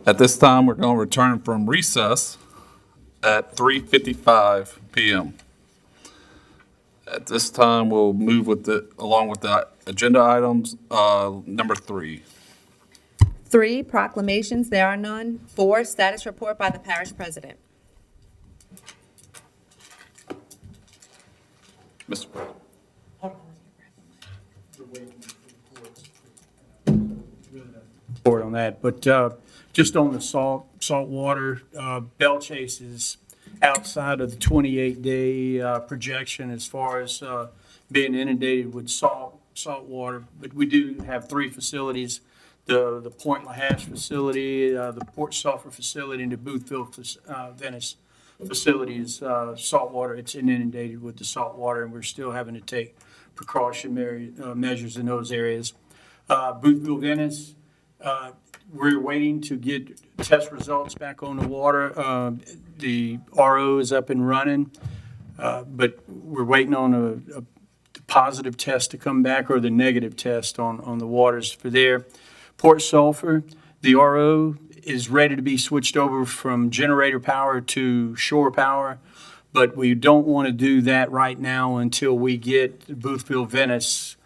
At this time, we're going to return from recess at 3:55 p.m. At this time, we'll move along with the agenda items, number 3. 3, proclamations, there are none. 4, status report by the parish president. Mr. President. Report on that, but just on the salt water, Bell Chase is outside of the 28-day projection as far as being inundated with salt water. But we do have 3 facilities: the Point LaHash facility, the Port Sulphur facility, and the Boothville Venice facility is salt water. It's inundated with the salt water, and we're still having to take precautionary measures in those areas. Boothville Venice, we're waiting to get test results back on the water. The RO is up and running, but we're waiting on a positive test to come back, or the negative test on the waters for there. Port Sulphur, the RO is ready to be switched over from generator power to shore power, but we don't want to do that right now until we get Boothville Venice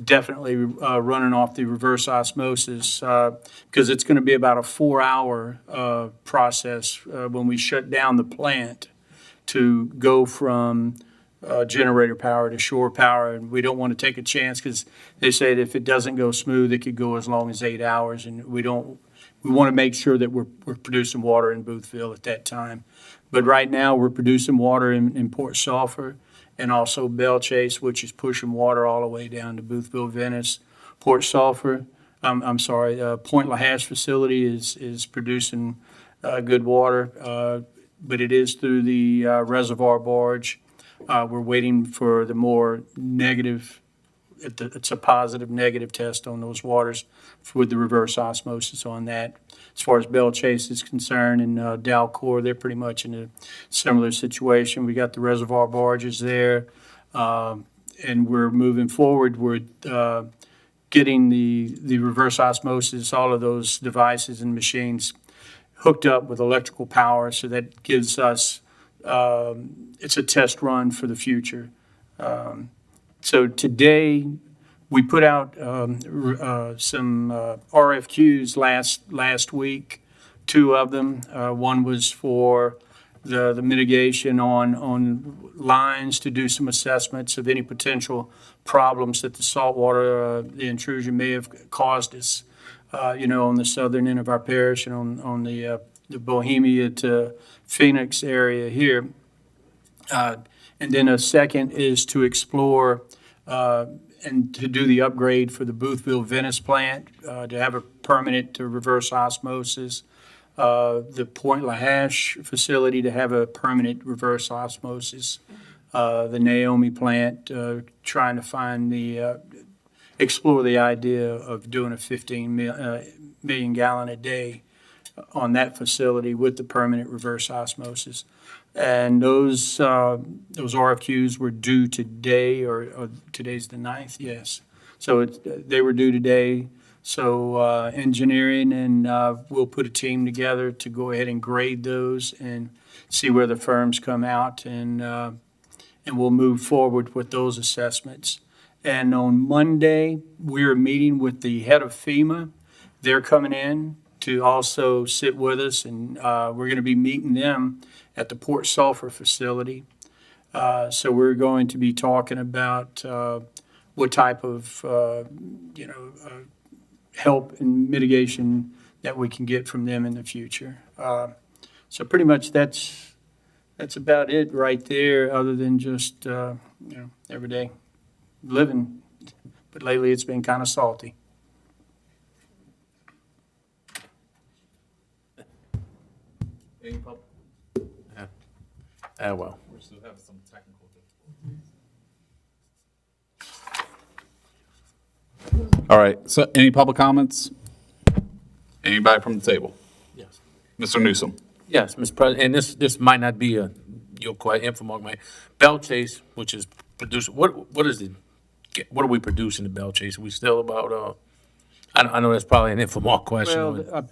definitely running off the reverse osmosis, because it's going to be about a 4-hour process when we shut down the plant to go from generator power to shore power. And we don't want to take a chance, because they say that if it doesn't go smooth, it could go as long as 8 hours. And we want to make sure that we're producing water in Boothville at that time. But right now, we're producing water in Port Sulphur, and also Bell Chase, which is pushing water all the way down to Boothville Venice. Port Sulphur, Point LaHash facility is producing good water, but it is through the reservoir barge. We're waiting for the more negative, it's a positive negative test on those waters with the reverse osmosis on that. As far as Bell Chase is concerned, and Dalcor, they're pretty much in a similar situation. We got the reservoir barges there, and we're moving forward. We're getting the reverse osmosis, all of those devices and machines hooked up with electrical power, so that gives us, it's a test run for the future. So today, we put out some RFQs last week, 2 of them. One was for the mitigation on lines, to do some assessments of any potential problems that the saltwater, the intrusion may have caused us, on the southern end of our parish and on the Bohemia to Phoenix area here. And then a second is to explore and to do the upgrade for the Boothville Venice plant, to have a permanent reverse osmosis. The Point LaHash facility to have a permanent reverse osmosis. The Naomi plant, trying to find explore the idea of doing a 15 million gallon a day on that facility with the permanent reverse osmosis. And those RFQs were due today, or today's the 9th, yes. So they were due today. So engineering, and we'll put a team together to go ahead and grade those and see where the firms come out, and we'll move forward with those assessments. And on Monday, we're meeting with the head of FEMA. They're coming in to also sit with us, and we're going to be meeting them at the Port Sulphur facility. So we're going to be talking about what type of, help and mitigation that we can get from them in the future. So pretty much that's about it right there, other than just, everyday living. But lately it's been kind of salty. Any public? Well. We still have some technical difficulties. All right, so any public comments? Anybody from the table? Yes. Mr. Newsom? Yes, Mr. President, and this might not be your quite info mark, man. Bell Chase, which is produced, what are we producing in Bell Chase? Are we still about, I know that's probably an info question. Well,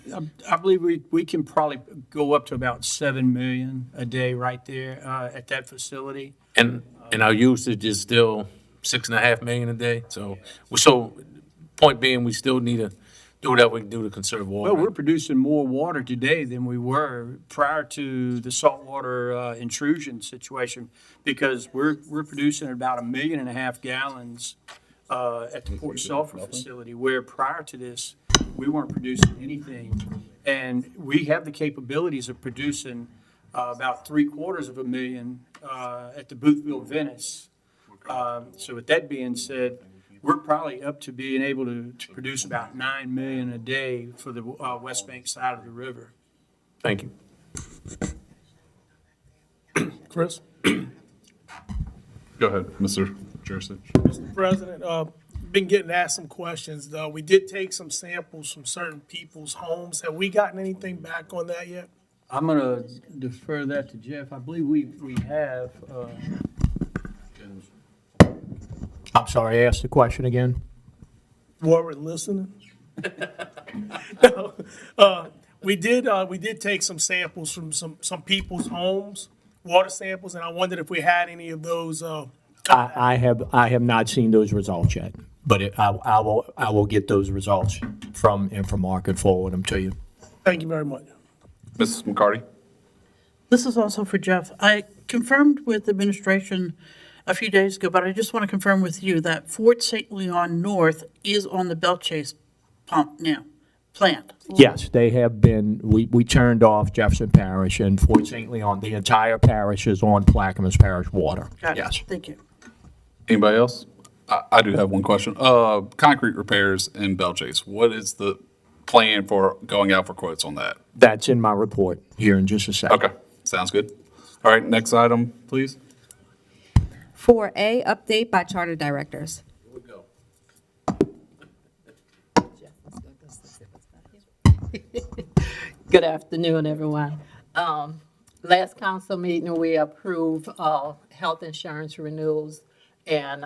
I believe we can probably go up to about 7 million a day right there at that facility. And our usage is still 6.5 million a day. So point being, we still need to do whatever we can do to conserve water. Well, we're producing more water today than we were prior to the saltwater intrusion situation, because we're producing about 1.5 million gallons at the Port Sulphur facility, where prior to this, we weren't producing anything. And we have the capabilities of producing about 750,000 at the Boothville Venice. So with that being said, we're probably up to being able to produce about 9 million a day for the West Bank side of the river. Thank you. Chris? Go ahead, Mr. Jurisic. Mr. President, been getting asked some questions, though. We did take some samples from certain people's homes. Have we gotten anything back on that yet? I'm going to defer that to Jeff. I believe we have. I'm sorry, ask the question again. Warren listening? No, we did take some samples from some people's homes, water samples, and I wondered if we had any of those. I have not seen those results yet, but I will get those results from Infomark and forward them to you. Thank you very much. Mrs. McCarty? This is also for Jeff. I confirmed with administration a few days ago, but I just want to confirm with you that Fort St. Leon North is on the Belt Chase pump now, plant. Yes, they have been, we turned off Jefferson Parish and Fort St. Leon. The entire parish is on Plaquemines Parish water. Got it. Yes. Thank you. Anybody else? I do have one question. Concrete repairs in Belchase, what is the plan for going out for quotes on that? That's in my report here in just a second. Okay, sounds good. All right, next item, please. 4A, update by charter directors. Good afternoon, everyone. Last council meeting, we approved health insurance renewals, and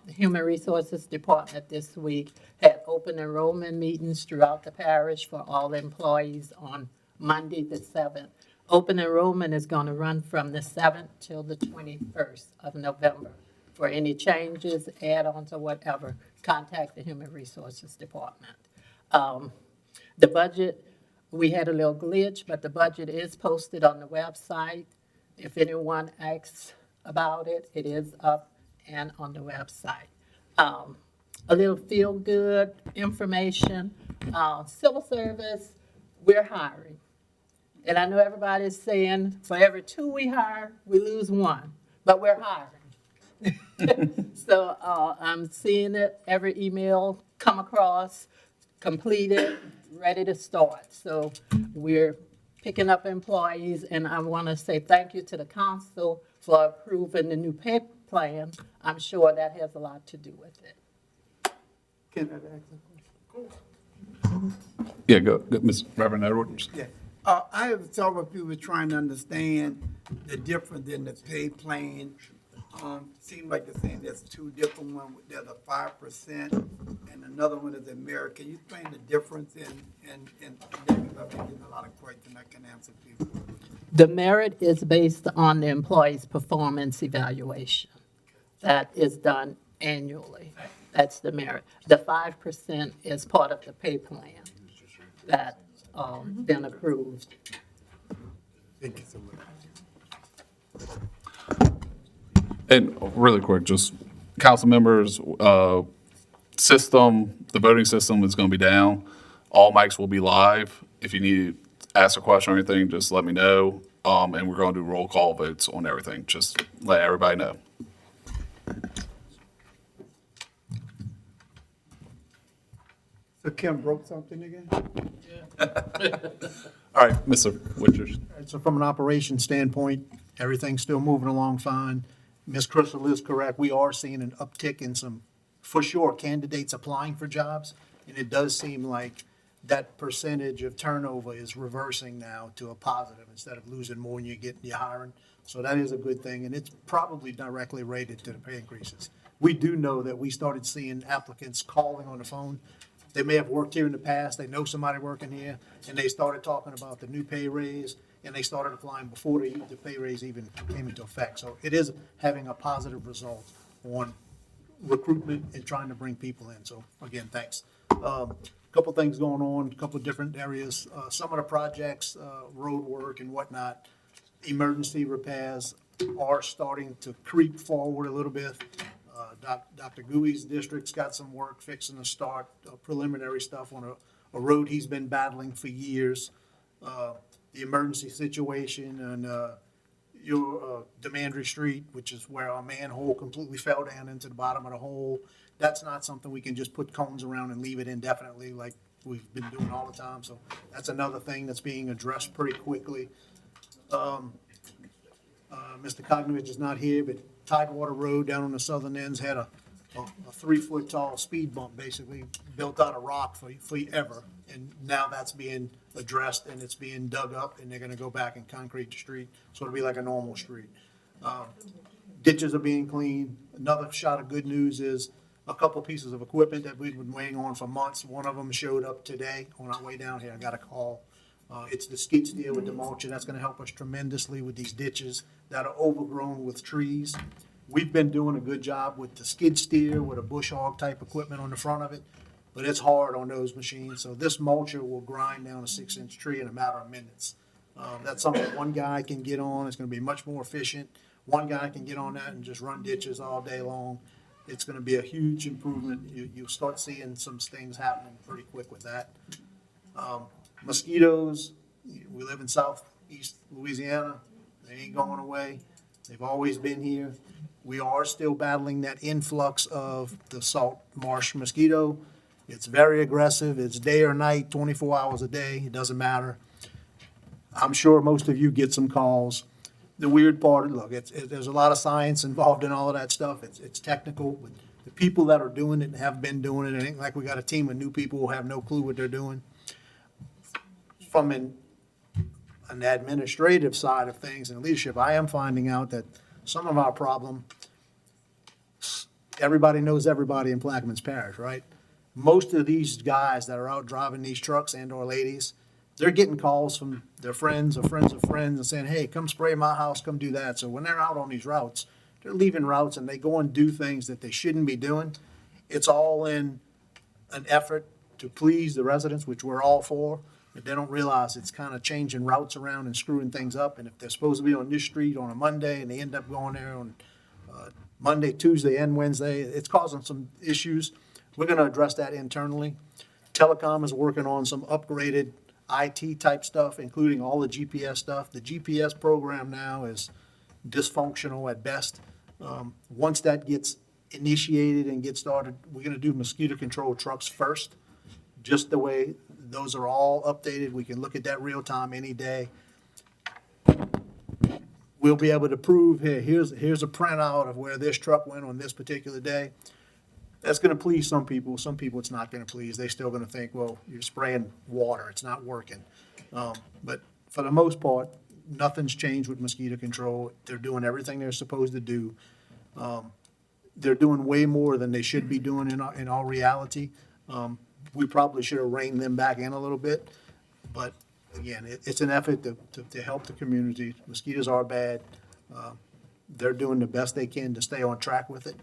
the Human Resources Department this week had open enrollment meetings throughout the parish for all employees on Monday the 7th. Open enrollment is going to run from the 7th till the 21st of November. For any changes, add-ons, or whatever, contact the Human Resources Department. The budget, we had a little glitch, but the budget is posted on the website. If anyone asks about it, it is up and on the website. A little feel-good information. Civil service, we're hiring. And I know everybody's saying for every 2 we hire, we lose 1, but we're hiring. So I'm seeing it, every email come across, completed, ready to start. So we're picking up employees, and I want to say thank you to the council for approving the new pay plan. I'm sure that has a lot to do with it. Can I ask a question? Yeah, go, Ms. Reverend Edwards. Yeah. I have several people trying to understand the difference in the pay plan. Seems like they're saying there's 2 different ones. There's a 5% and another one is a merit. Can you explain the difference in I've been getting a lot of questions I can answer people. The merit is based on the employee's performance evaluation. That is done annually. That's the merit. The 5% is part of the pay plan that been approved. Thank you so much. And really quick, just council members, system, the voting system is going to be down. All mics will be live. If you need to ask a question or anything, just let me know. And we're going to do roll call votes on everything. Just let everybody know. So Kim broke something again? All right, Mr. Witchers. So from an operations standpoint, everything's still moving along fine. Ms. Crystal is correct. We are seeing an uptick in some, for sure, candidates applying for jobs. And it does seem like that percentage of turnover is reversing now to a positive instead of losing more when you're hiring. So that is a good thing. And it's probably directly related to the pay increases. We do know that we started seeing applicants calling on the phone They may have worked here in the past, they know somebody working here, and they started talking about the new pay raise, and they started applying before the pay raise even came into effect. So it is having a positive result on recruitment and trying to bring people in. So again, thanks. Couple things going on, a couple of different areas. Some of the projects, road work and whatnot, emergency repairs are starting to creep forward a little bit. Dr. Gooey's district's got some work fixing to start, preliminary stuff on a road he's been battling for years. The emergency situation on your Demandry Street, which is where our manhole completely fell down into the bottom of the hole. That's not something we can just put cones around and leave it indefinitely like we've been doing all the time. So that's another thing that's being addressed pretty quickly. Mr. Cognovich is not here, but Tidewater Road down on the southern ends had a 3-foot tall speed bump basically built out of rock for ever. And now that's being addressed and it's being dug up and they're gonna go back and concrete the street. So it'll be like a normal street. Ditches are being cleaned. Another shot of good news is a couple pieces of equipment that we've been waiting on for months. One of them showed up today on our way down here. I got a call. It's the skid steer with the mulcher. That's gonna help us tremendously with these ditches that are overgrown with trees. We've been doing a good job with the skid steer with a bush hog type equipment on the front of it, but it's hard on those machines. So this mulcher will grind down a 6-inch tree in a matter of minutes. That's something one guy can get on. It's gonna be much more efficient. One guy can get on that and just run ditches all day long. It's gonna be a huge improvement. You'll start seeing some things happening pretty quick with that. Mosquitoes, we live in southeast Louisiana. They ain't going away. They've always been here. We are still battling that influx of the salt marsh mosquito. It's very aggressive. It's day or night, 24 hours a day. It doesn't matter. I'm sure most of you get some calls. The weird part, look, there's a lot of science involved in all of that stuff. It's technical, but the people that are doing it and have been doing it, it ain't like we got a team of new people who have no clue what they're doing. From an administrative side of things and leadership, I am finding out that some of our problem, everybody knows everybody in Plaquemines Parish, right? Most of these guys that are out driving these trucks and or ladies, they're getting calls from their friends or friends of friends and saying, hey, come spray my house, come do that. So when they're out on these routes, they're leaving routes and they go and do things that they shouldn't be doing. It's all in an effort to please the residents, which we're all for. But they don't realize it's kind of changing routes around and screwing things up. And if they're supposed to be on this street on a Monday and they end up going there on Monday, Tuesday, and Wednesday, it's causing some issues. We're going to address that internally. Telecom is working on some upgraded IT type stuff, including all the GPS stuff. The GPS program now is dysfunctional at best. Once that gets initiated and gets started, we're going to do mosquito control trucks first, just the way those are all updated. We can look at that real time any day. We'll be able to prove, hey, here's a printout of where this truck went on this particular day. That's going to please some people. Some people it's not going to please. They're still going to think, well, you're spraying water. It's not working. But for the most part, nothing's changed with mosquito control. They're doing everything they're supposed to do. They're doing way more than they should be doing in all reality. We probably should have reined them back in a little bit, but again, it's an effort to help the community. Mosquitoes are bad. They're doing the best they can to stay on track with it.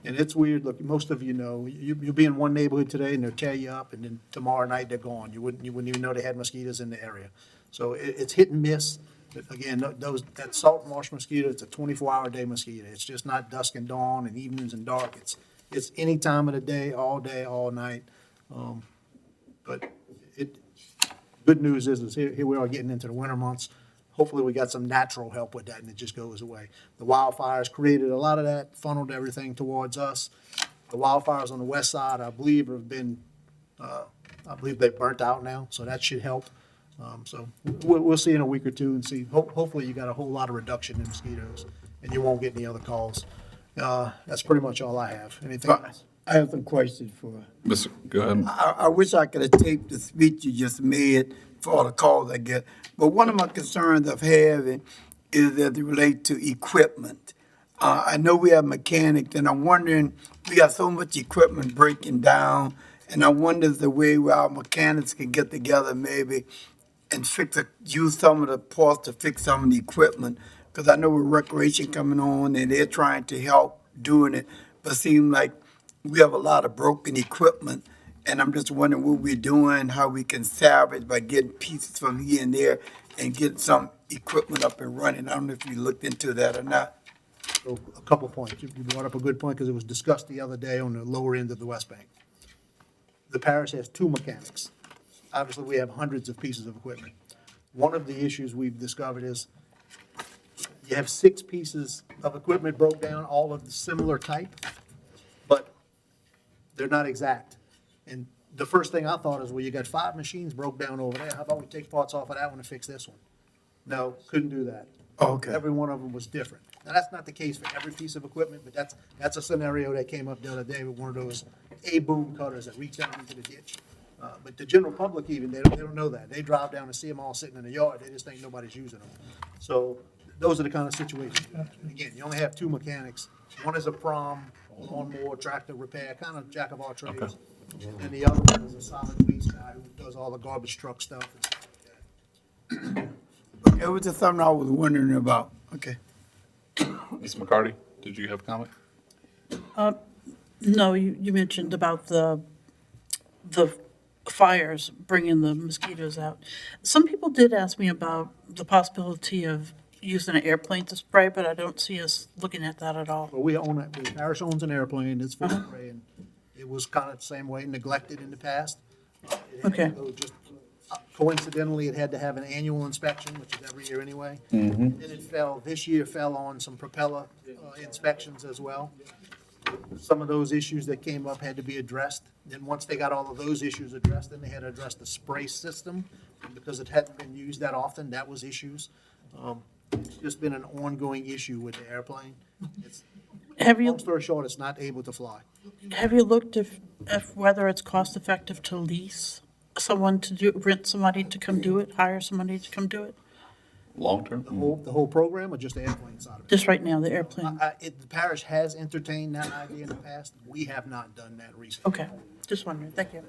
And it's weird, look, most of you know, you'll be in one neighborhood today and they'll tear you up and then tomorrow night they're gone. You wouldn't even know they had mosquitoes in the area. So it's hit and miss. But again, that salt marsh mosquito, it's a 24-hour day mosquito. It's just not dusk and dawn and evenings and dark. It's any time of the day, all night. But good news is here we are getting into the winter months. Hopefully we got some natural help with that and it just goes away. The wildfires created a lot of that, funneled everything towards us. The wildfires on the west side, I believe they burnt out now, so that should help. So we'll see in a week or two and see. Hopefully you got a whole lot of reduction in mosquitoes and you won't get any other calls. That's pretty much all I have. Anything else? I have some questions for. Mr. Go ahead. I wish I could have taped the speech you just made for all the calls I get. But one of my concerns of having is that they relate to equipment. I know we have mechanics, and I'm wondering, we got so much equipment breaking down, And I wonder if the way where our mechanics can get together maybe and use some of the parts to fix some of the equipment. Because I know with recreation coming on and they're trying to help doing it, but it seems like we have a lot of broken equipment. And I'm just wondering what we're doing, how we can salvage by getting pieces from here and there and get some equipment up and running. I don't know if you looked into that or not. So a couple points. You brought up a good point because it was discussed the other day on the lower end of the West Bank. The parish has 2 mechanics. Obviously, we have hundreds of pieces of equipment. One of the issues we've discovered is you have 6 pieces of equipment broke down, all of the similar type, but they're not exact. And the first thing I thought is, well, you got 5 machines broke down over there. How about we take parts off of that one and fix this one? No, couldn't do that. Okay. Every one of them was different. Now, that's not the case for every piece of equipment, but that's a scenario that came up the other day with one of those A-boom cutters that reach down into the ditch. But the general public even, they don't know that. They drive down and see them all sitting in the yard. They just think nobody's using them. So those are the kind of situations. Again, you only have 2 mechanics. One is a prom, lawnmower, tractor repair, kind of jack of all trades. And the other one is a solid waste guy who does all the garbage truck stuff and stuff like that. It was just something I was wondering about. Okay. Ms. McCarty, did you have a comment? No, you mentioned about the fires bringing the mosquitoes out. Some people did ask me about the possibility of using an airplane to spray, but I don't see us looking at that at all. Well, we own it, the parish owns an airplane, it's for spray, and it was kind of the same way, neglected in the past. It had to Okay. go just- Coincidentally, it had to have an annual inspection, which is every year anyway. Then this year fell on some propeller inspections as well. Some of those issues that came up had to be addressed. Then once they got all of those issues addressed, then they had to address the spray system, because it hadn't been used that often, that was issues. It's just been an ongoing issue with the airplane. Long story short, it's not able to fly. Have you looked if whether it's cost effective to lease someone to rent somebody to come do it, hire somebody to come do it? Long-term? The whole program, or just the airplane side of it? Just right now, the airplane. The parish has entertained that idea in the past. We have not done that recently. Okay, just wondering, thank you.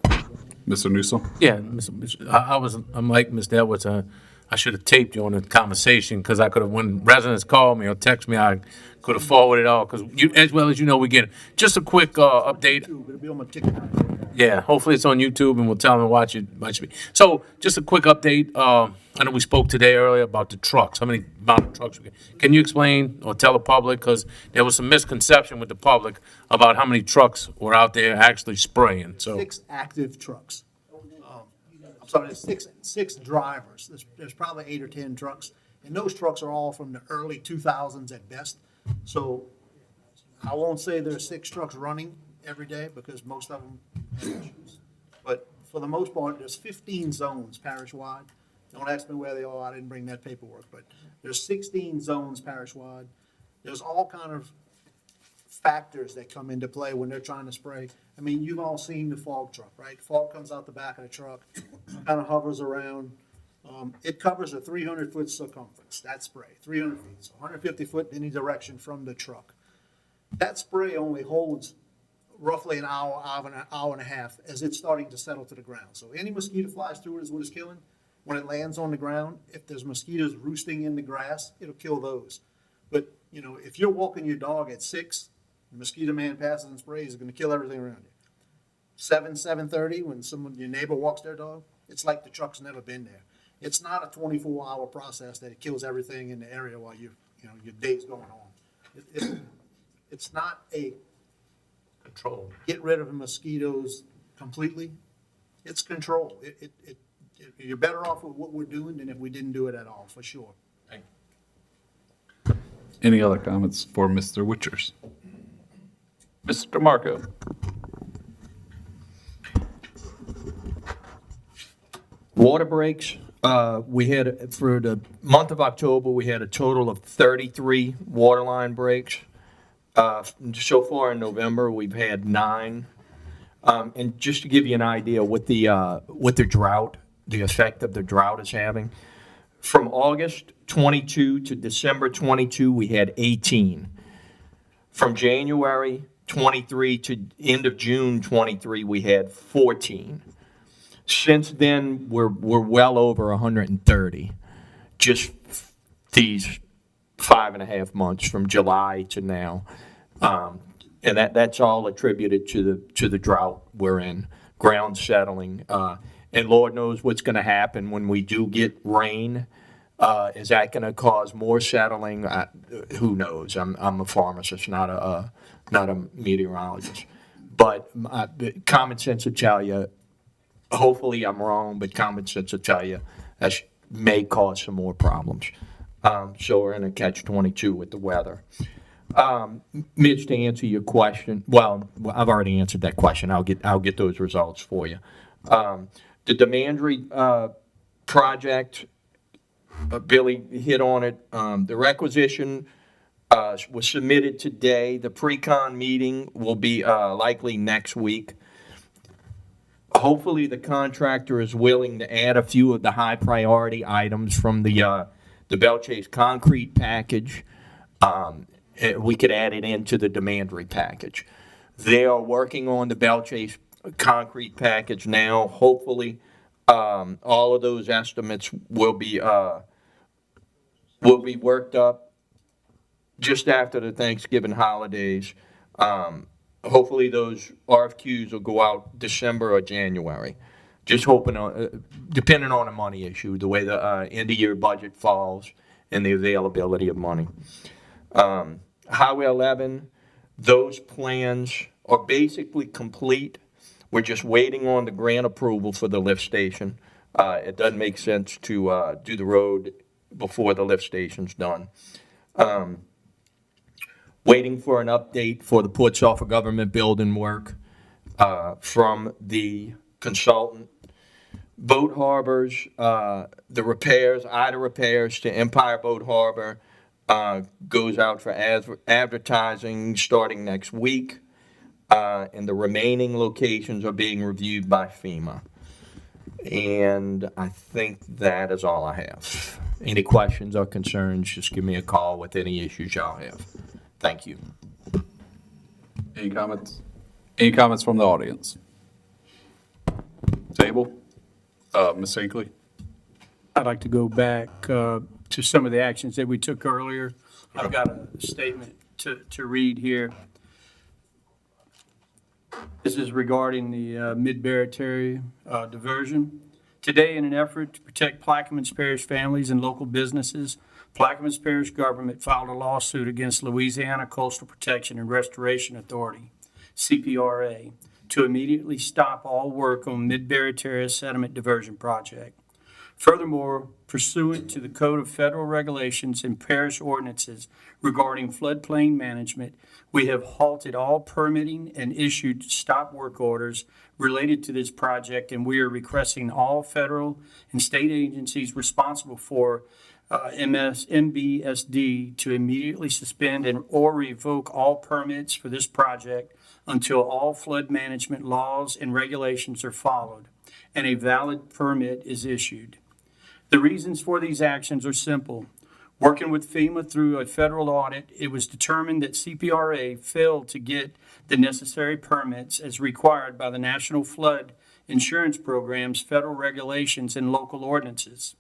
Mr. Newsom? Yeah, I'm like Mr. Edwards, I should have taped you on the conversation, because I could have, when residents call me or text me, I could have forwarded it all, because as well as you know, we get, just a quick update. It'll be on my ticket. Yeah, hopefully it's on YouTube and we'll tell them to watch it. So just a quick update. I know we spoke today earlier about the trucks, how many amount of trucks. Can you explain or tell the public, because there was some misconception with the public about how many trucks were out there actually spraying, so. 6 active trucks. I'm sorry, there's six drivers. There's probably 8 or 10 trucks. And those trucks are all from the early 2000s at best. So I won't say there's 6 trucks running every day, because most of them have issues. But for the most part, there's 15 zones parish-wide. Don't ask me where they are, I didn't bring that paperwork, but there's 16 zones parish-wide. There's all kind of factors that come into play when they're trying to spray. I mean, you've all seen the fog truck, right? Fog comes out the back of the truck, kind of hovers around. It covers a 300-foot circumference, that spray, 300 feet, so 150 foot in any direction from the truck. That spray only holds roughly an hour and a half as it's starting to settle to the ground. So any mosquito flies through it is what it's killing. When it lands on the ground, if there's mosquitoes roosting in the grass, it'll kill those. But, you know, if you're walking your dog at 6, the mosquito man passes and sprays, it's gonna kill everything around you. 7:30, when your neighbor walks their dog, it's like the truck's never been there. It's not a 24-hour process that it kills everything in the area while your day's going on. It's not a Control. get rid of the mosquitoes completely. It's control. You're better off with what we're doing than if we didn't do it at all, for sure. Any other comments for Mr. Witchers? Mr. Marco? Water breaks, we had, for the month of October, we had a total of 33 water line breaks. So far in November, we've had 9. And just to give you an idea what the drought, the effect of the drought is having, from August 22 to December 22, we had 18. From January 23 to end of June 23, we had 14. Since then, we're well over 130. Just these 5.5 months from July to now. And that's all attributed to the drought we're in, ground settling. And Lord knows what's going to happen when we do get rain. Is that going to cause more settling? Who knows? I'm a pharmacist, not a meteorologist. But common sense will tell you, hopefully I'm wrong, but common sense will tell you that may cause some more problems. So we're in a catch-22 with the weather. Mitch, to answer your question, well, I've already answered that question. I'll get those results for you. The Demandry project, Billy hit on it. The requisition was submitted today. The pre-con meeting will be likely next week. Hopefully, the contractor is willing to add a few of the high-priority items from the Belle Chase concrete package. We could add it into the Demandry package. They are working on the Belle Chase concrete package now. Hopefully, all of those estimates will be worked up just after the Thanksgiving holidays. Hopefully, those RFQs will go out December or January. Just hoping on, depending on the money issue, the way the end-of-year budget falls and the availability of money. Highway 11, those plans are basically complete. We're just waiting on the grant approval for the lift station. It doesn't make sense to do the road before the lift station's done. Waiting for an update for the Port Suffolk government building work from the consultant. Boat harbors, the repairs, Ida repairs to Empire Boat Harbor goes out for advertising starting next week. And the remaining locations are being reviewed by FEMA. And I think that is all I have. Any questions or concerns, just give me a call with any issues y'all have. Thank you. Any comments? Any comments from the audience? Table? Ms. Hinckley? I'd like to go back to some of the actions that we took earlier. I've got a statement to read here. This is regarding the mid-Barataria diversion. Today, in an effort to protect Plaquemines Parish families and local businesses, Plaquemines Parish government filed a lawsuit against Louisiana Coastal Protection and Restoration Authority, CPRA, to immediately stop all work on mid-Barataria sediment diversion project. Furthermore, pursuant to the Code of Federal Regulations and parish ordinances regarding floodplain management, we have halted all permitting and issued stop work orders related to this project, and we are requesting all federal and state agencies responsible for MBSD to immediately suspend and or revoke all permits for this project until all flood management laws and regulations are followed and a valid permit is issued. The reasons for these actions are simple. Working with FEMA through a federal audit, it was determined that CPRA failed to get the necessary permits as required by the National Flood Insurance Program's federal regulations and local ordinances.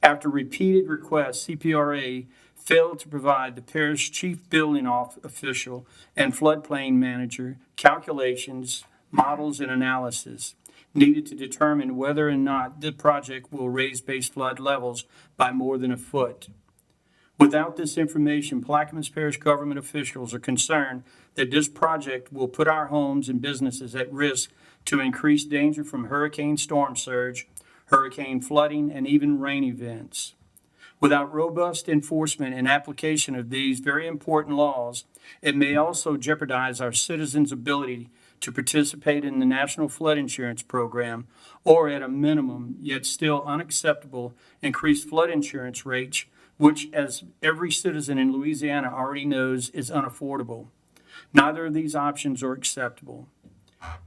After repeated requests, CPRA failed to provide the parish chief building official and floodplain manager calculations, models, and analysis needed to determine whether or not the project will raise base flood levels by more than a foot. Without this information, Plaquemines Parish government officials are concerned that this project will put our homes and businesses at risk to increased danger from hurricane storm surge, hurricane flooding, and even rain events. Without robust enforcement and application of these very important laws, it may also jeopardize our citizens' ability to participate in the National Flood Insurance Program, or at a minimum, yet still unacceptable, increased flood insurance rates, which, as every citizen in Louisiana already knows, is unaffordable. Neither of these options are acceptable.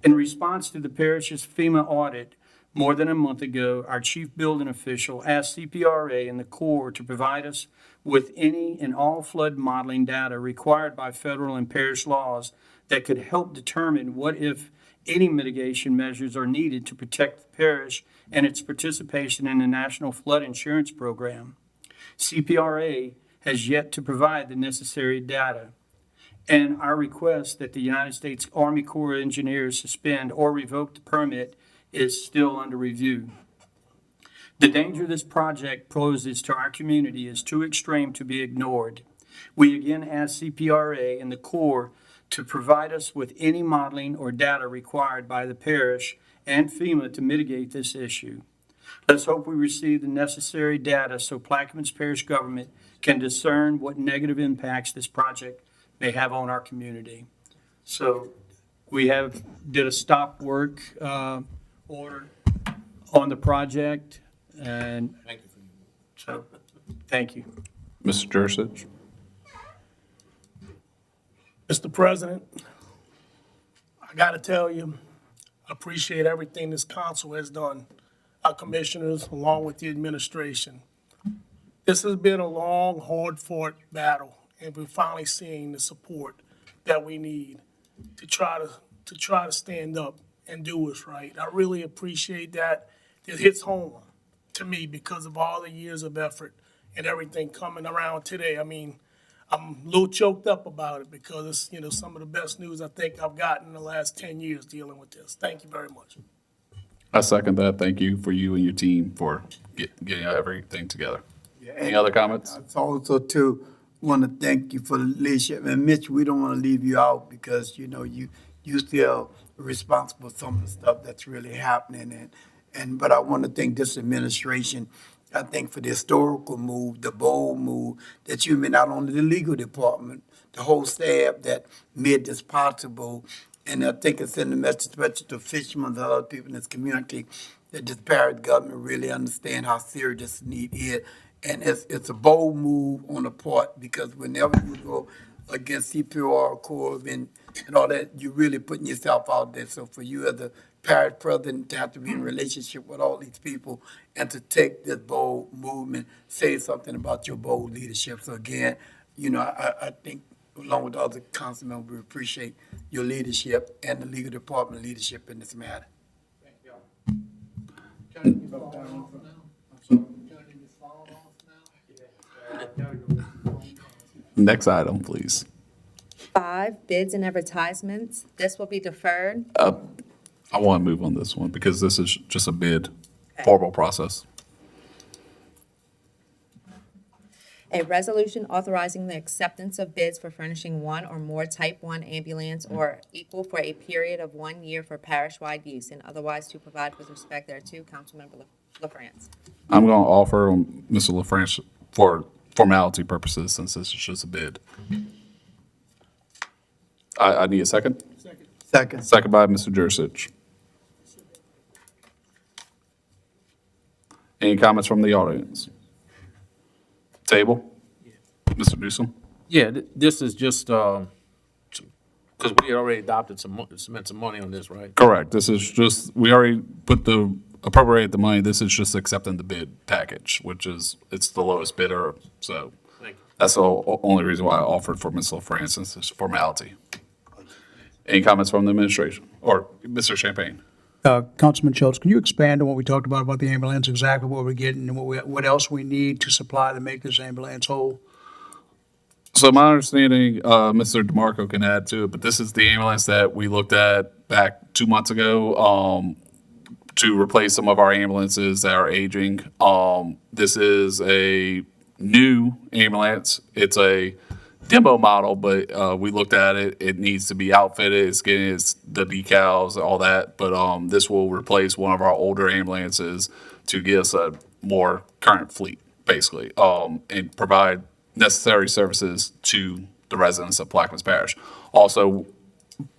In response to the parish's FEMA audit, more than a month ago, our chief building official asked CPRA and the Corps to provide us with any and all flood modeling data required by federal and parish laws that could help determine what, if any, mitigation measures are needed to protect the parish and its participation in the National Flood Insurance Program. CPRA has yet to provide the necessary data, and our request that the United States Army Corps of Engineers suspend or revoke the permit is still under review. The danger this project poses to our community is too extreme to be ignored. We again ask CPRA and the Corps to provide us with any modeling or data required by the parish and FEMA to mitigate this issue. Let's hope we receive the necessary data so Plaquemines Parish government can discern what negative impacts this project may have on our community. So we did a stop work order on the project, and so, thank you. Mr. Jursich? Mr. President, I gotta tell you, I appreciate everything this council has done, our commissioners, along with the administration. This has been a long, hard-fought battle, and we're finally seeing the support that we need to try to stand up and do what's right. I really appreciate that. It hits home to me because of all the years of effort and everything coming around today. I mean, I'm a little choked up about it because it's, you know, some of the best news I think I've gotten in the last 10 years dealing with this. Thank you very much. I second that. Thank you for you and your team for getting everything together. Any other comments? I also too want to thank you for the leadership. And Mitch, we don't want to leave you out because, you know, you still responsible for some of the stuff that's really happening. But I want to thank this administration, I think, for the historical move, the bold move that you made, not only the legal department, the whole staff that made this possible. And I think it's in the message, especially to fishermen and other people in this community, that this parish government really understand how serious this need is. And it's a bold move on the part, because whenever you go against CPR, Corps, and all that, you're really putting yourself out there. So for you as a parish president to have to be in relationship with all these people and to take this bold movement, say something about your bold leadership. So again, you know, I think along with the other councilmen, we appreciate your leadership and the legal department leadership in this matter. Next item, please. 5, bids and advertisements. This will be deferred. I want to move on this one because this is just a bid, formal process. A resolution authorizing the acceptance of bids for furnishing one or more Type 1 ambulance or equal for a period of 1 year for parish-wide use and otherwise to provide with respect thereto. Councilmember LaFrance. I'm going to offer Mr. LaFrance for formality purposes since this is just a bid. I need a second. Second. Second by Mr. Jursich. Any comments from the audience? Table? Mr. Newsom? Yeah, this is just, because we had already adopted spent some money on this, right? Correct. This is just, we already appropriated the money. This is just accepting the bid package, which is, it's the lowest bidder. So Thank you. that's the only reason why I offered for Ms. LaFrance, since it's a formality. Any comments from the administration or Mr. Champagne? Councilman Schultz, can you expand on what we talked about the ambulance, exactly what we're getting and what else we need to supply to make this ambulance whole? So my understanding, Mr. DeMarco can add to it, but this is the ambulance that we looked at back 2 months ago to replace some of our ambulances that are aging. This is a new ambulance. It's a demo model, but we looked at it. It needs to be outfitted. It's getting the decals, all that. But this will replace one of our older ambulances to give us a more current fleet, basically, and provide necessary services to the residents of Plaquemines Parish. Also,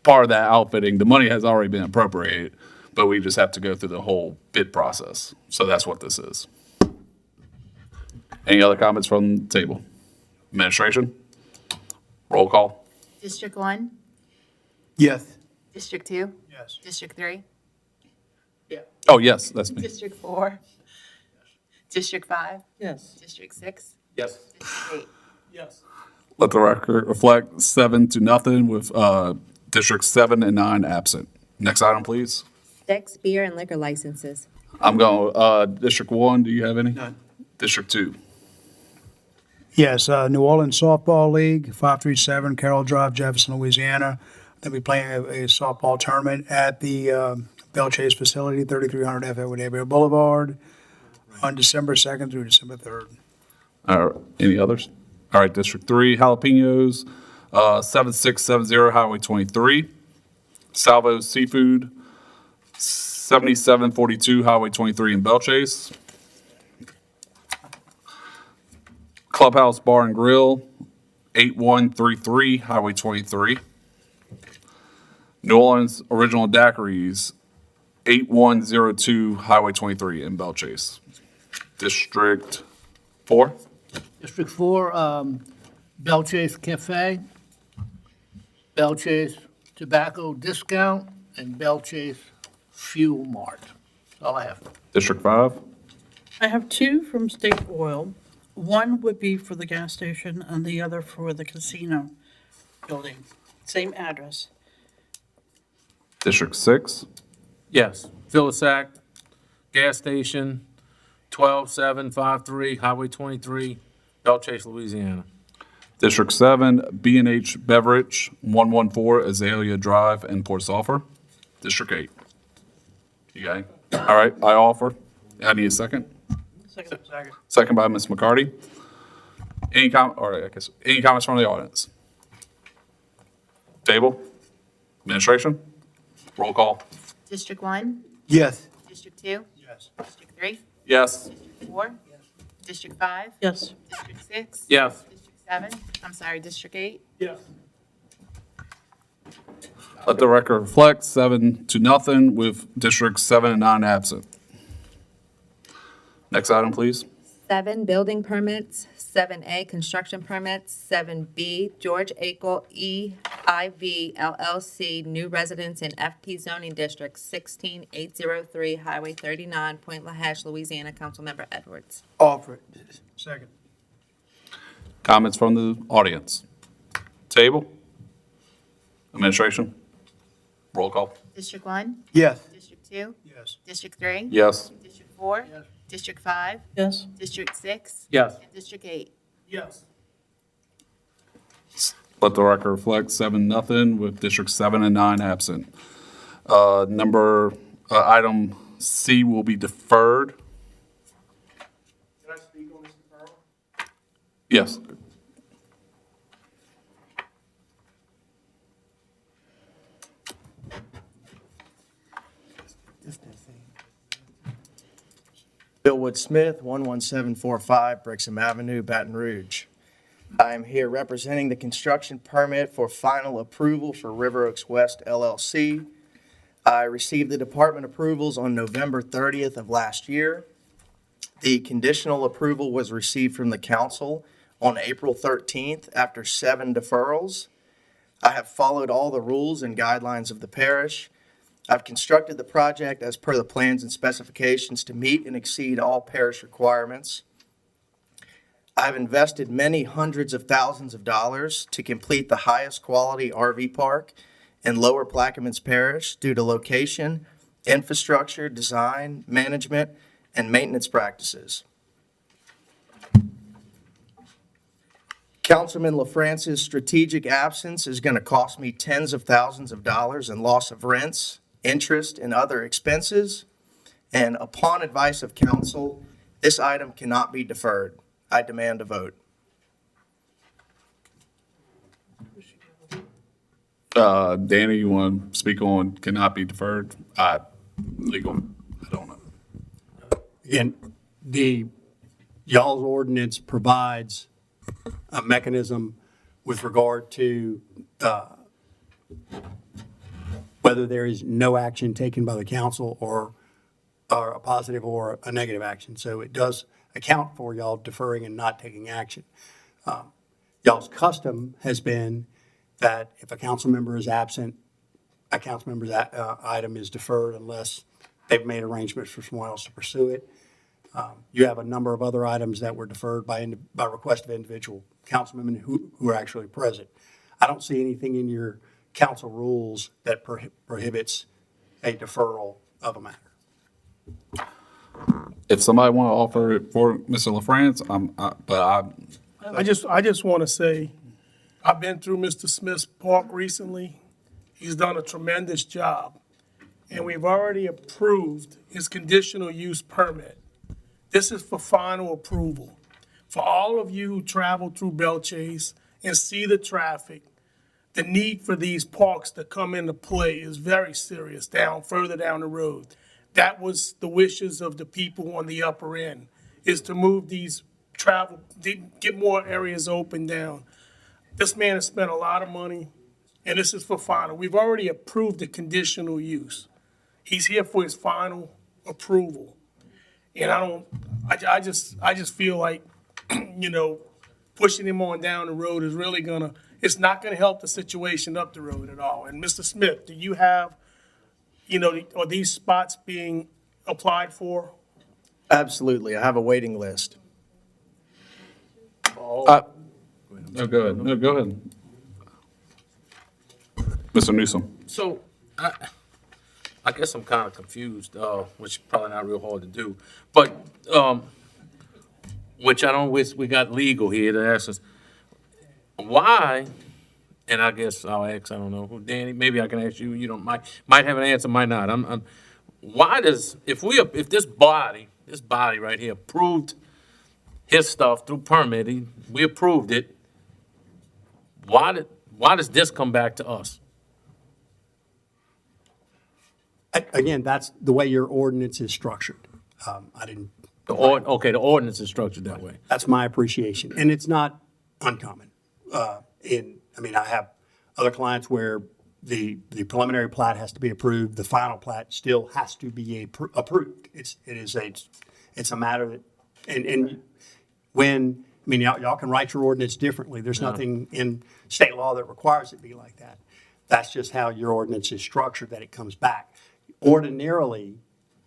part of that outfitting, the money has already been appropriated, but we just have to go through the whole bid process. So that's what this is. Any other comments from the table? Administration? Roll call. District 1, Yes. District 2, Yes. District 3, Oh, yes, that's me. District 4, District 5, Yes. District 6, Yes. District 8. Yes. Let the record reflect 7-0 with District 7 and 9 absent. Next item, please. 6, beer and liquor licenses. I'm going, District 1, do you have any? None. District 2. Yes, New Orleans Softball League, 537 Carroll Drive, Jefferson, Louisiana. They'll be playing a softball tournament at the Bell Chase facility, 3300 F. Edward Abbey Boulevard, on December 2nd through December 3rd. Any others? All right, District 3, Jalapenos, 7670 Highway 23. Salvo Seafood, 7742 Highway 23 in Bell Chase. Clubhouse Bar and Grill, 8133 Highway 23. New Orleans Original Daiquiris, 8102 Highway 23 in Bell Chase. District 4, District 4, Bell Chase Cafe, Bell Chase Tobacco Discount, and Bell Chase Fuel Mart. That's all I have. District 5, I have 2 from State Oil. One would be for the gas station and the other for the casino building. Same address. District 6, Yes, Philisac, gas station, 12753 Highway 23, Bell Chase, Louisiana. District 7, B&H Beverage, 114 Azalea Drive in Port Sulphur. District 8. You got it? All right, I offer. I need a second. Second. Second by Ms. McCarty. Any comments from the audience? Table? Administration? Roll call. District 1, Yes. District 2? Yes. District 3? Yes. District 4? District 5? Yes. District 6? Yes. District 7? I'm sorry, District 8? Yes. Let the record reflect 7-0 with Districts 7 and 9 absent. Next item, please. 7, building permits. 7A, construction permits. 7B, George Akel EIV LLC, new residence in FP zoning district, 16803 Highway 39, Point LaHash, Louisiana. Councilmember Edwards. Offer it. Second. Comments from the audience? Table? Administration? Roll call. District 1? Yes. District 2? Yes. District 3? Yes. District 4? District 5? Yes. District 6? Yes. And District 8? Yes. Let the record reflect 7-0 with District 7 and 9 absent. Item C will be deferred. Can I speak on this deferral? Yes. Bill Wood Smith, 11745 Brixham Avenue, Baton Rouge. I am here representing the construction permit for final approval for River Oaks West LLC. I received the department approvals on November 30th of last year. The conditional approval was received from the council on April 13th after 7 deferrals. I have followed all the rules and guidelines of the parish. I've constructed the project as per the plans and specifications to meet and exceed all parish requirements. I've invested many hundreds of thousands of dollars to complete the highest quality RV park in Lower Plaquemines Parish due to location, infrastructure, design, management, and maintenance practices. Councilman LaFrance's strategic absence is going to cost me tens of thousands of dollars in loss of rents, interest, and other expenses. And upon advice of council, this item cannot be deferred. I demand a vote. Danny, you want to speak on cannot be deferred? Legal, I don't know. And y'all's ordinance provides a mechanism with regard to whether there is no action taken by the council or a positive or a negative action. So it does account for y'all deferring and not taking action. Y'all's custom has been that if a council member is absent, a council member's item is deferred unless they've made arrangements for someone else to pursue it. You have a number of other items that were deferred by request of individual councilmen who are actually present. I don't see anything in your council rules that prohibits a deferral of a matter. If somebody want to offer it for Mr. LaFrance, I just want to say, I've been through Mr. Smith's park recently. He's done a tremendous job. And we've already approved his conditional use permit. This is for final approval. For all of you who travel through Belchase and see the traffic, the need for these parks to come into play is very serious further down the road. That was the wishes of the people on the upper end, is to move these get more areas open down. This man has spent a lot of money, and this is for final. We've already approved the conditional use. He's here for his final approval. And I just feel like, pushing him on down the road is really it's not gonna help the situation up the road at all. And Mr. Smith, do you have, are these spots being applied for? Absolutely. I have a waiting list. no, go ahead. No, go ahead. Mr. Newsom. So, I guess I'm kind of confused, which is probably not real hard to do. But, which I don't wish we got legal here to ask us, why, and I guess I'll ask, I don't know, Danny, maybe I can ask you, you don't, might have an answer, might not. Why does, if this body right here approved his stuff through permitting, we approved it, why does this come back to us? Again, that's the way your ordinance is structured. I didn't, The ordinance is structured that way. that's my appreciation. And it's not uncommon. I have other clients where the preliminary plat has to be approved, the final plat still has to be approved. It's a matter that, y'all can write your ordinance differently. There's nothing in state law that requires it to be like that. That's just how your ordinance is structured, that it comes back. Ordinarily,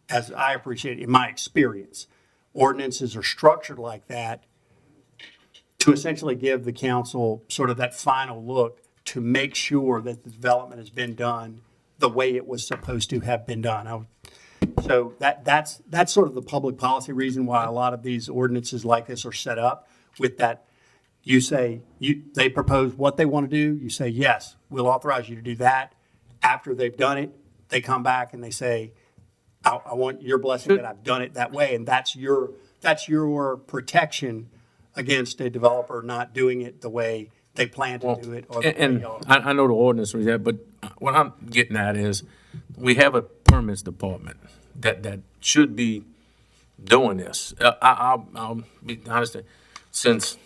as I appreciate it, in my experience, ordinances are structured like that to essentially give the council sort of that final look to make sure that the development has been done the way it was supposed to have been done. So that's sort of the public policy reason why a lot of these ordinances like this are set up with that. You say, they propose what they want to do. You say, yes, we'll authorize you to do that. After they've done it, they come back and they say, I want your blessing that I've done it that way. And that's your protection against a developer not doing it the way they plan to do it. Or the way And y'all- I know the ordinance was that, but what I'm getting at is, we have a permits department that should be doing this. I'll be honest, since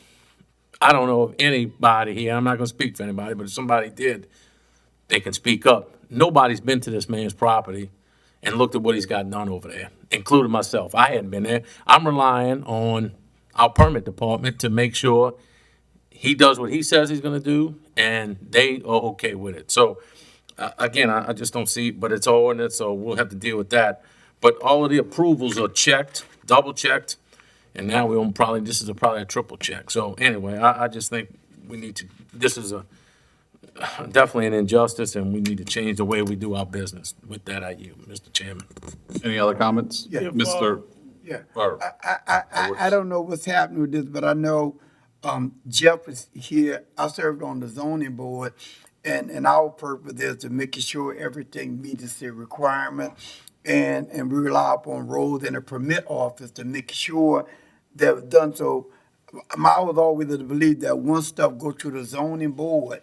I don't know of anybody here, I'm not gonna speak for anybody, but if somebody did, they can speak up. Nobody's been to this man's property and looked at what he's got done over there, including myself. I hadn't been there. I'm relying on our permit department to make sure he does what he says he's gonna do, and they are okay with it. So, again, I just don't see, but it's all in it, so we'll have to deal with that. But all of the approvals are checked, double checked, and now this is probably a triple check. So anyway, I just think this is definitely an injustice, and we need to change the way we do our business. With that, I yield, Mr. Chairman. Any other comments? Yeah. Mr. Yeah. or- I don't know what's happening with this, but I know Jeff is here. I served on the zoning board, and our purpose is to make sure everything meets the requirement. And we rely upon roads and the permit office to make sure that it's done. So I was always of the belief that once stuff go through the zoning board,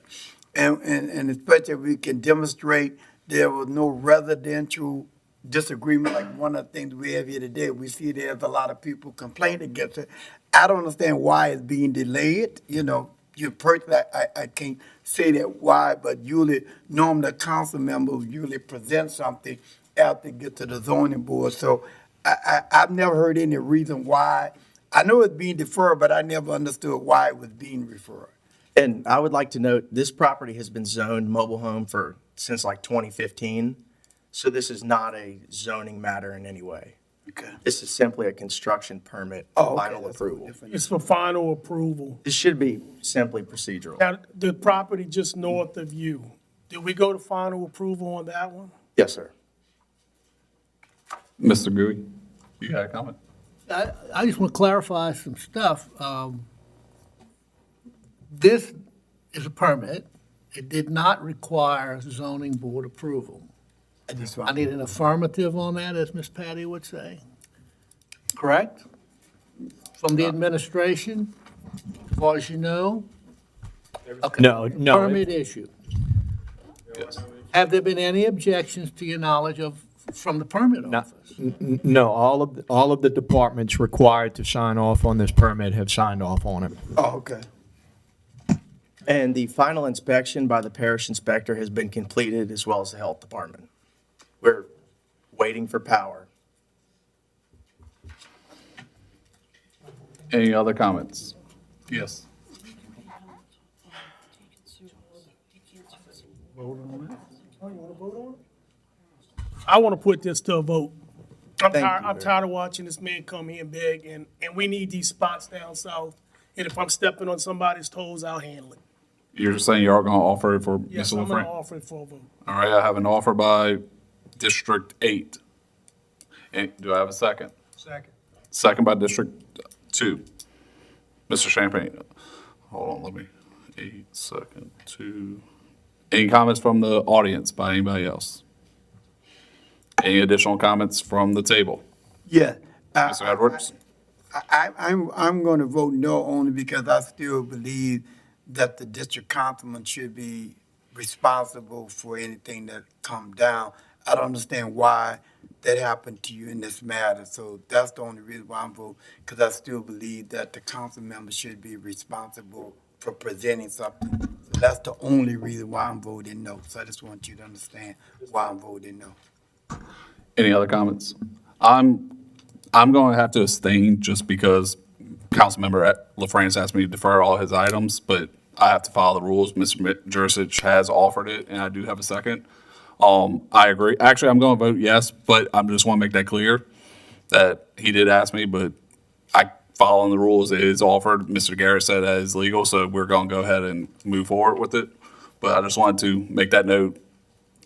and especially if we can demonstrate there was no residential disagreement, like one of the things we have here today, we see there's a lot of people complaining against it. I don't understand why it's being delayed, you personally, I can't say that why, but normally council members usually present something after they get to the zoning board. So I've never heard any reason why. I know it's being deferred, but I never understood why it was being referred. And I would like to note, this property has been zoned mobile home since like 2015. So this is not a zoning matter in any way. Okay. This is simply a construction permit, Oh, okay, final that's approval. different. It's for final approval. This should be simply procedural. Now, the property just north of you, Did we go to final approval on that one? Yes, sir. Mr. Gui, you had a comment? I just want to clarify some stuff. This is a permit. It did not require zoning board approval. I need an affirmative on that, as Ms. Patty would say. Correct? From the administration, as far as you know? Okay. No, no. Permit issue. Yes. Have there been any objections to your knowledge of, from the permit office? No, all of the departments required to sign off on this permit have signed off on it. Oh, okay. And the final inspection by the parish inspector has been completed, as well as the health department. We're waiting for power. Any other comments? Yes. I want to put this to a vote. I'm Thank tired, you, I'm Barry. tired of watching this man come here and beg, and we need these spots down south. And if I'm stepping on somebody's toes, I'll handle it. You're saying you are going to offer it for Yes, Mr. I'm going LaFrance? to offer it for a vote. All right, I have an offer by District 8. Do I have a second? Second. Second by District 2. Mr. Champagne. Hold on, let me, 8, second, 2. Any comments from the audience by anybody else? Any additional comments from the table? Yeah. Mr. Edwards? I'm going to vote no only because I still believe that the district councilman should be responsible for anything that come down. I don't understand why that happened to you in this matter, so that's the only reason why I'm voting, because I still believe that the council member should be responsible for presenting something. So that's the only reason why I'm voting no. So I just want you to understand why I'm voting no. Any other comments? I'm going to have to abstain just because Councilmember LaFrance asked me to defer all his items, but I have to follow the rules. Mr. Jurisic has offered it, and I do have a second. I agree. Actually, I'm going to vote yes, but I just want to make that clear that he did ask me, but I following the rules. It is offered. Mr. Garrett said that is legal, so we're going to go ahead and move forward with it. But I just wanted to make that note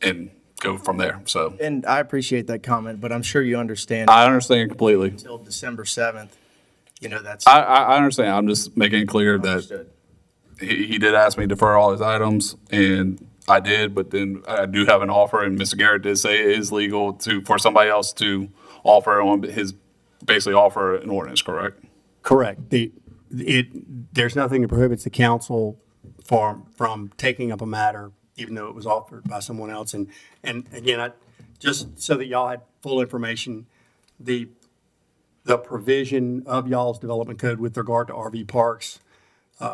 and go from there. So And I appreciate that comment, but I'm sure you understand I understand completely. until December 7th, that's I understand. I'm just making it clear that understood. he did ask me to defer all his items, and I did, but then I do have an offer, and Mr. Garrett did say it is legal for somebody else to offer on basically offer an ordinance, correct? Correct. There's nothing that prohibits the council from taking up a matter, even though it was offered by someone else. And again, just so that y'all had full information, the provision of y'all's development code with regard to RV parks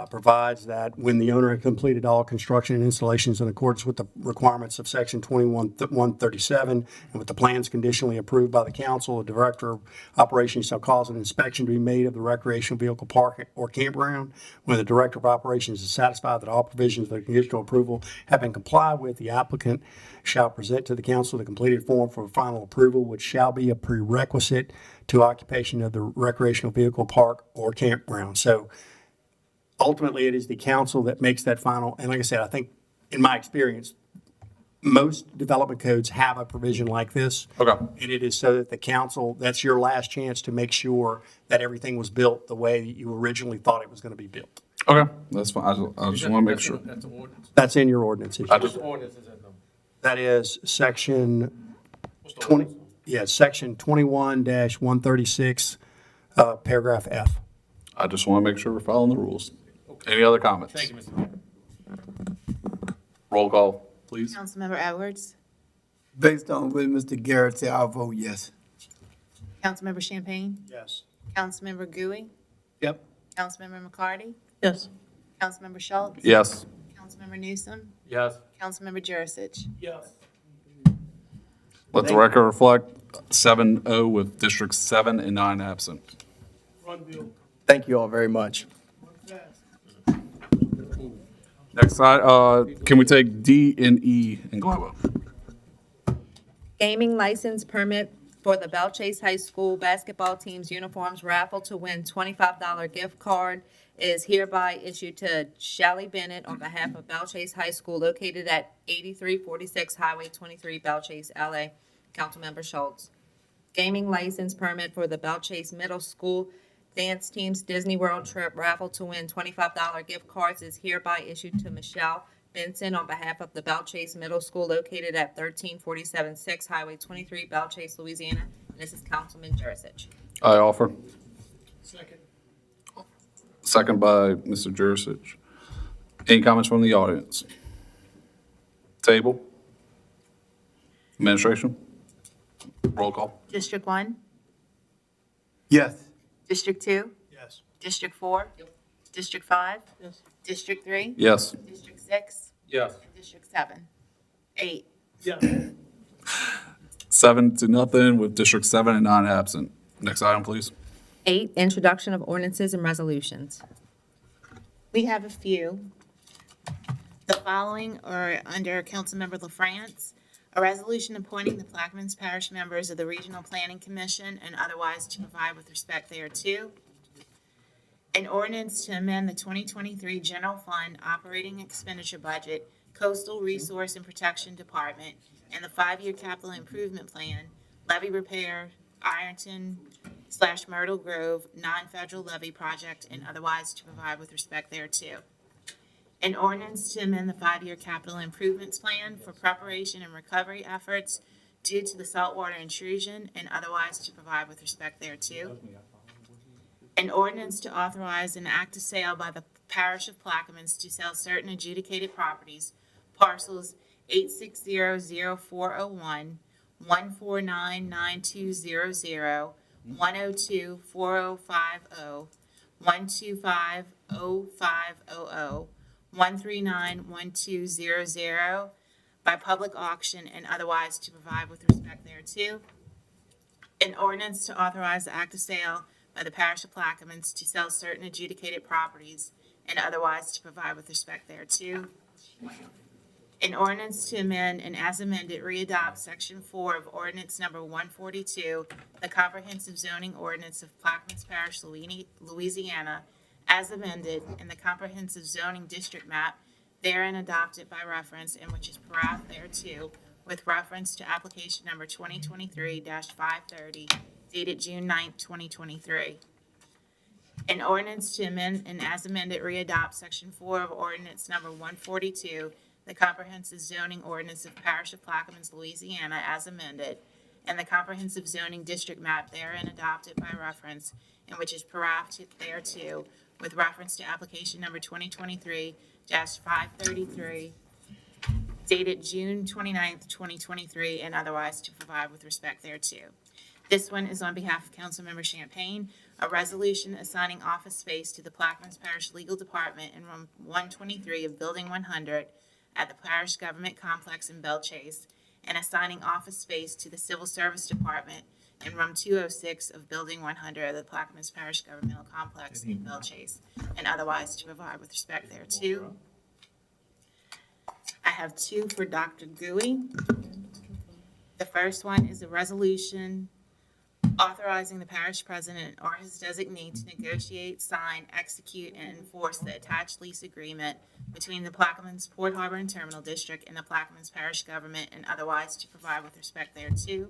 provides that when the owner has completed all construction and installations in accordance with the requirements of section 21-137 and with the plans conditionally approved by the council, the director of operations shall cause an inspection to be made of the recreational vehicle park or campground. When the director of operations is satisfied that all provisions of the conditional approval have been complied with, the applicant shall present to the council the completed form for final approval, which shall be a prerequisite to occupation of the recreational vehicle park or campground. So ultimately, it is the council that makes that final. And like I said, I think in my experience, most development codes have a provision like this. Okay. And it is so that the council, that's your last chance to make sure that everything was built the way that you originally thought it was going to be built. Okay, that's fine. I just want to make sure. That's an ordinance. That's in your ordinances. I just, Ordinance is that number? That is section 20, section 21-136, paragraph F. I just want to make sure we're following the rules. Any other comments? Thank you, Mr. Mayor. Roll call, please. Councilmember Edwards, Based on what Mr. Garrett said, I'll vote yes. Councilmember Champagne, Yes. Councilmember Gui, Yep. Councilmember McCarty, Yes. Councilmember Schultz. Yes. Councilmember Newsom, Yes. Councilmember Jurisic. Yes. Let the record reflect 7-0 with District 7 and 9 absent. Run, Bill. Thank you all very much. Next slide, can we take D and E in Globo? Gaming license permit for the Belle Chase High School basketball team's uniforms raffle to win $25 gift card is hereby issued to Shelley Bennett on behalf of Belle Chase High School located at 8346 Highway 23, Belle Chase, LA. Councilmember Schultz. Gaming license permit for the Belle Chase Middle School dance team's Disney World trip raffle to win $25 gift cards is hereby issued to Michelle Benson on behalf of the Belle Chase Middle School located at 13476 6 Highway 23, Belle Chase, Louisiana. And this is Councilman Jurisic. I offer. Second. Second by Mr. Jurisic. Any comments from the audience? Table? Administration? Roll call. District 1, Yes. District 2, Yes. District 4, District 5, District 3, Yes. District 6, Yes. and District 7. 8. Yes. 7-0 with District 7 and 9 absent. Next item, please. 8, introduction of ordinances and resolutions. We have a few. The following are under Councilmember LaFrance. A resolution appointing the Plaquemines Parish members of the Regional Planning Commission and otherwise to provide with respect thereto. An ordinance to amend the 2023 General Fund Operating Expenditure Budget, Coastal Resource and Protection Department, and the 5-year capital improvement plan, levee repair, Ironton/Myrtle Grove, non-federal levee project, and otherwise to provide with respect thereto. An ordinance to amend the 5-year capital improvements plan for preparation and recovery efforts due to the saltwater intrusion and otherwise to provide with respect thereto. An ordinance to authorize an act of sale by the parish of Plaquemines to sell certain adjudicated properties, parcels 8600401, 1499200, 1024050, 1250500, 1391200 by public auction and otherwise to provide with respect thereto. An ordinance to authorize the act of sale by the parish of Plaquemines to sell certain adjudicated properties and otherwise to provide with respect thereto. An ordinance to amend and as amended readopt section 4 of ordinance number 142, the comprehensive zoning ordinance of Plaquemines Parish, Louisiana, as amended in the comprehensive zoning district map therein adopted by reference and which is paraph thereto with reference to application number 2023-530 dated June 9th, 2023. An ordinance to amend and as amended readopt section 4 of ordinance number 142, the comprehensive zoning ordinance of Parish of Plaquemines, Louisiana, as amended, and the comprehensive zoning district map therein adopted by reference and which is paraph thereto with reference to application number 2023-533 dated June 29th, 2023, and otherwise to provide with respect thereto. This one is on behalf of Councilmember Champagne, a resolution assigning office space to the Plaquemines Parish Legal Department in room 123 of Building 100 at the Parish Government Complex in Belle Chase, and assigning office space to the Civil Service Department in room 206 of Building 100 of the Plaquemines Parish Governmental Complex in Belle Chase, and otherwise to provide with respect thereto. I have two for Dr. Gui. The first one is a resolution authorizing the parish president or his designee to negotiate, sign, execute, and enforce the attached lease agreement between the Plaquemines Port Harbor and Terminal District and the Plaquemines Parish Government and otherwise to provide with respect thereto.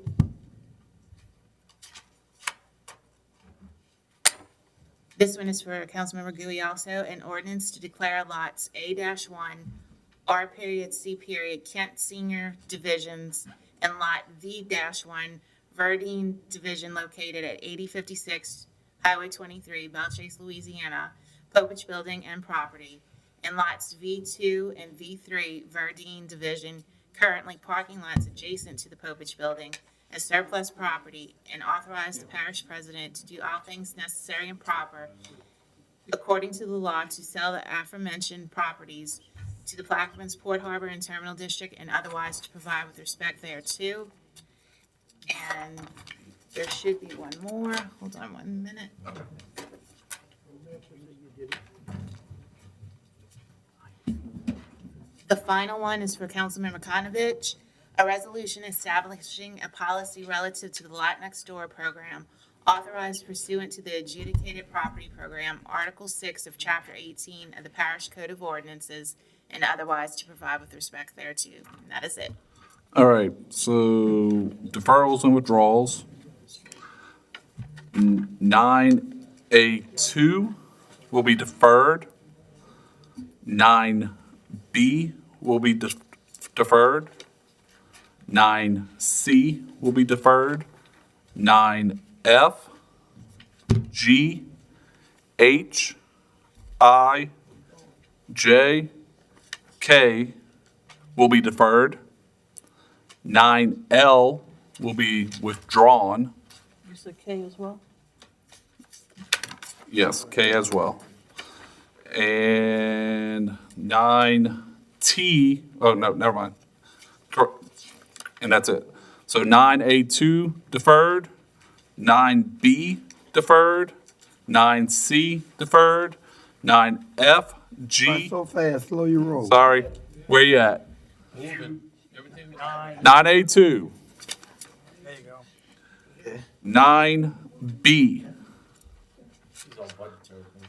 This one is for Councilmember Gui also, an ordinance to declare lots A-1, R.C. Kent Senior Divisions and lot V-1 Verdine Division located at 8056 Highway 23, Belle Chase, Louisiana, Popich Building and property, and lots V2 and V3 Verdine Division, currently parking lots adjacent to the Popich Building, as surplus property, and authorize the parish president to do all things necessary and proper according to the law to sell the aforementioned properties to the Plaquemines Port Harbor and Terminal District and otherwise to provide with respect thereto. And there should be one more. Hold on 1 minute. The final one is for Councilmember Konovich. A resolution establishing a policy relative to the Lot Next Door program authorized pursuant to the Adjudicated Property Program, Article 6 of Chapter 18 of the Parish Code of Ordinances, and otherwise to provide with respect thereto. And that is it. All right, so deferrals and withdrawals. 9A2 will be deferred. 9B will be deferred. 9C will be deferred. 9F, G, H, I, J, K will be deferred. 9L will be withdrawn. You said K as well? Yes, K as well. And 9T, oh, no, never mind. And that's it. So 9A2 deferred, 9B deferred, 9C deferred, 9F, G, So fast, slow your roll. sorry, where you at? 9A2. There you go. 9B.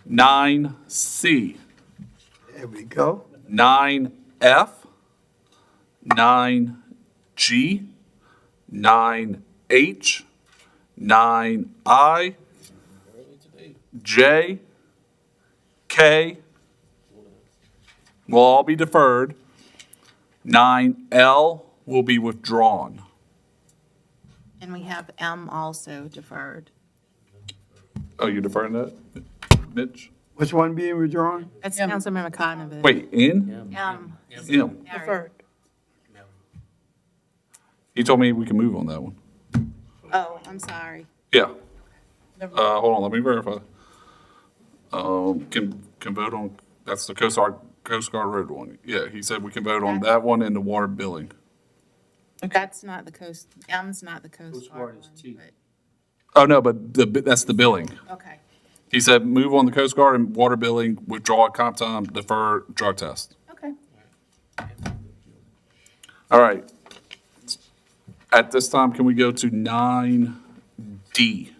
9C. There we go. 9F. 9G. 9H. 9I. J. K. Will all be deferred. 9L will be withdrawn. And we have M also deferred. Oh, you're deferring that, Mitch? Which one being withdrawn? That's Councilmember Conover. Wait, N? M. M. Deferred. He told me we can move on that one. Oh, I'm sorry. Yeah. Hold on, let me verify. Can vote on, that's the Coast Guard Road one. Yeah, he said we can vote on that one and the water billing. That's not the coast, M's not the Coast Guard is one, T. but, Oh, no, but that's the billing. okay. He said move on the Coast Guard and water billing, withdraw comp time, defer drug test. Okay. All right. At this time, can we go to 9D?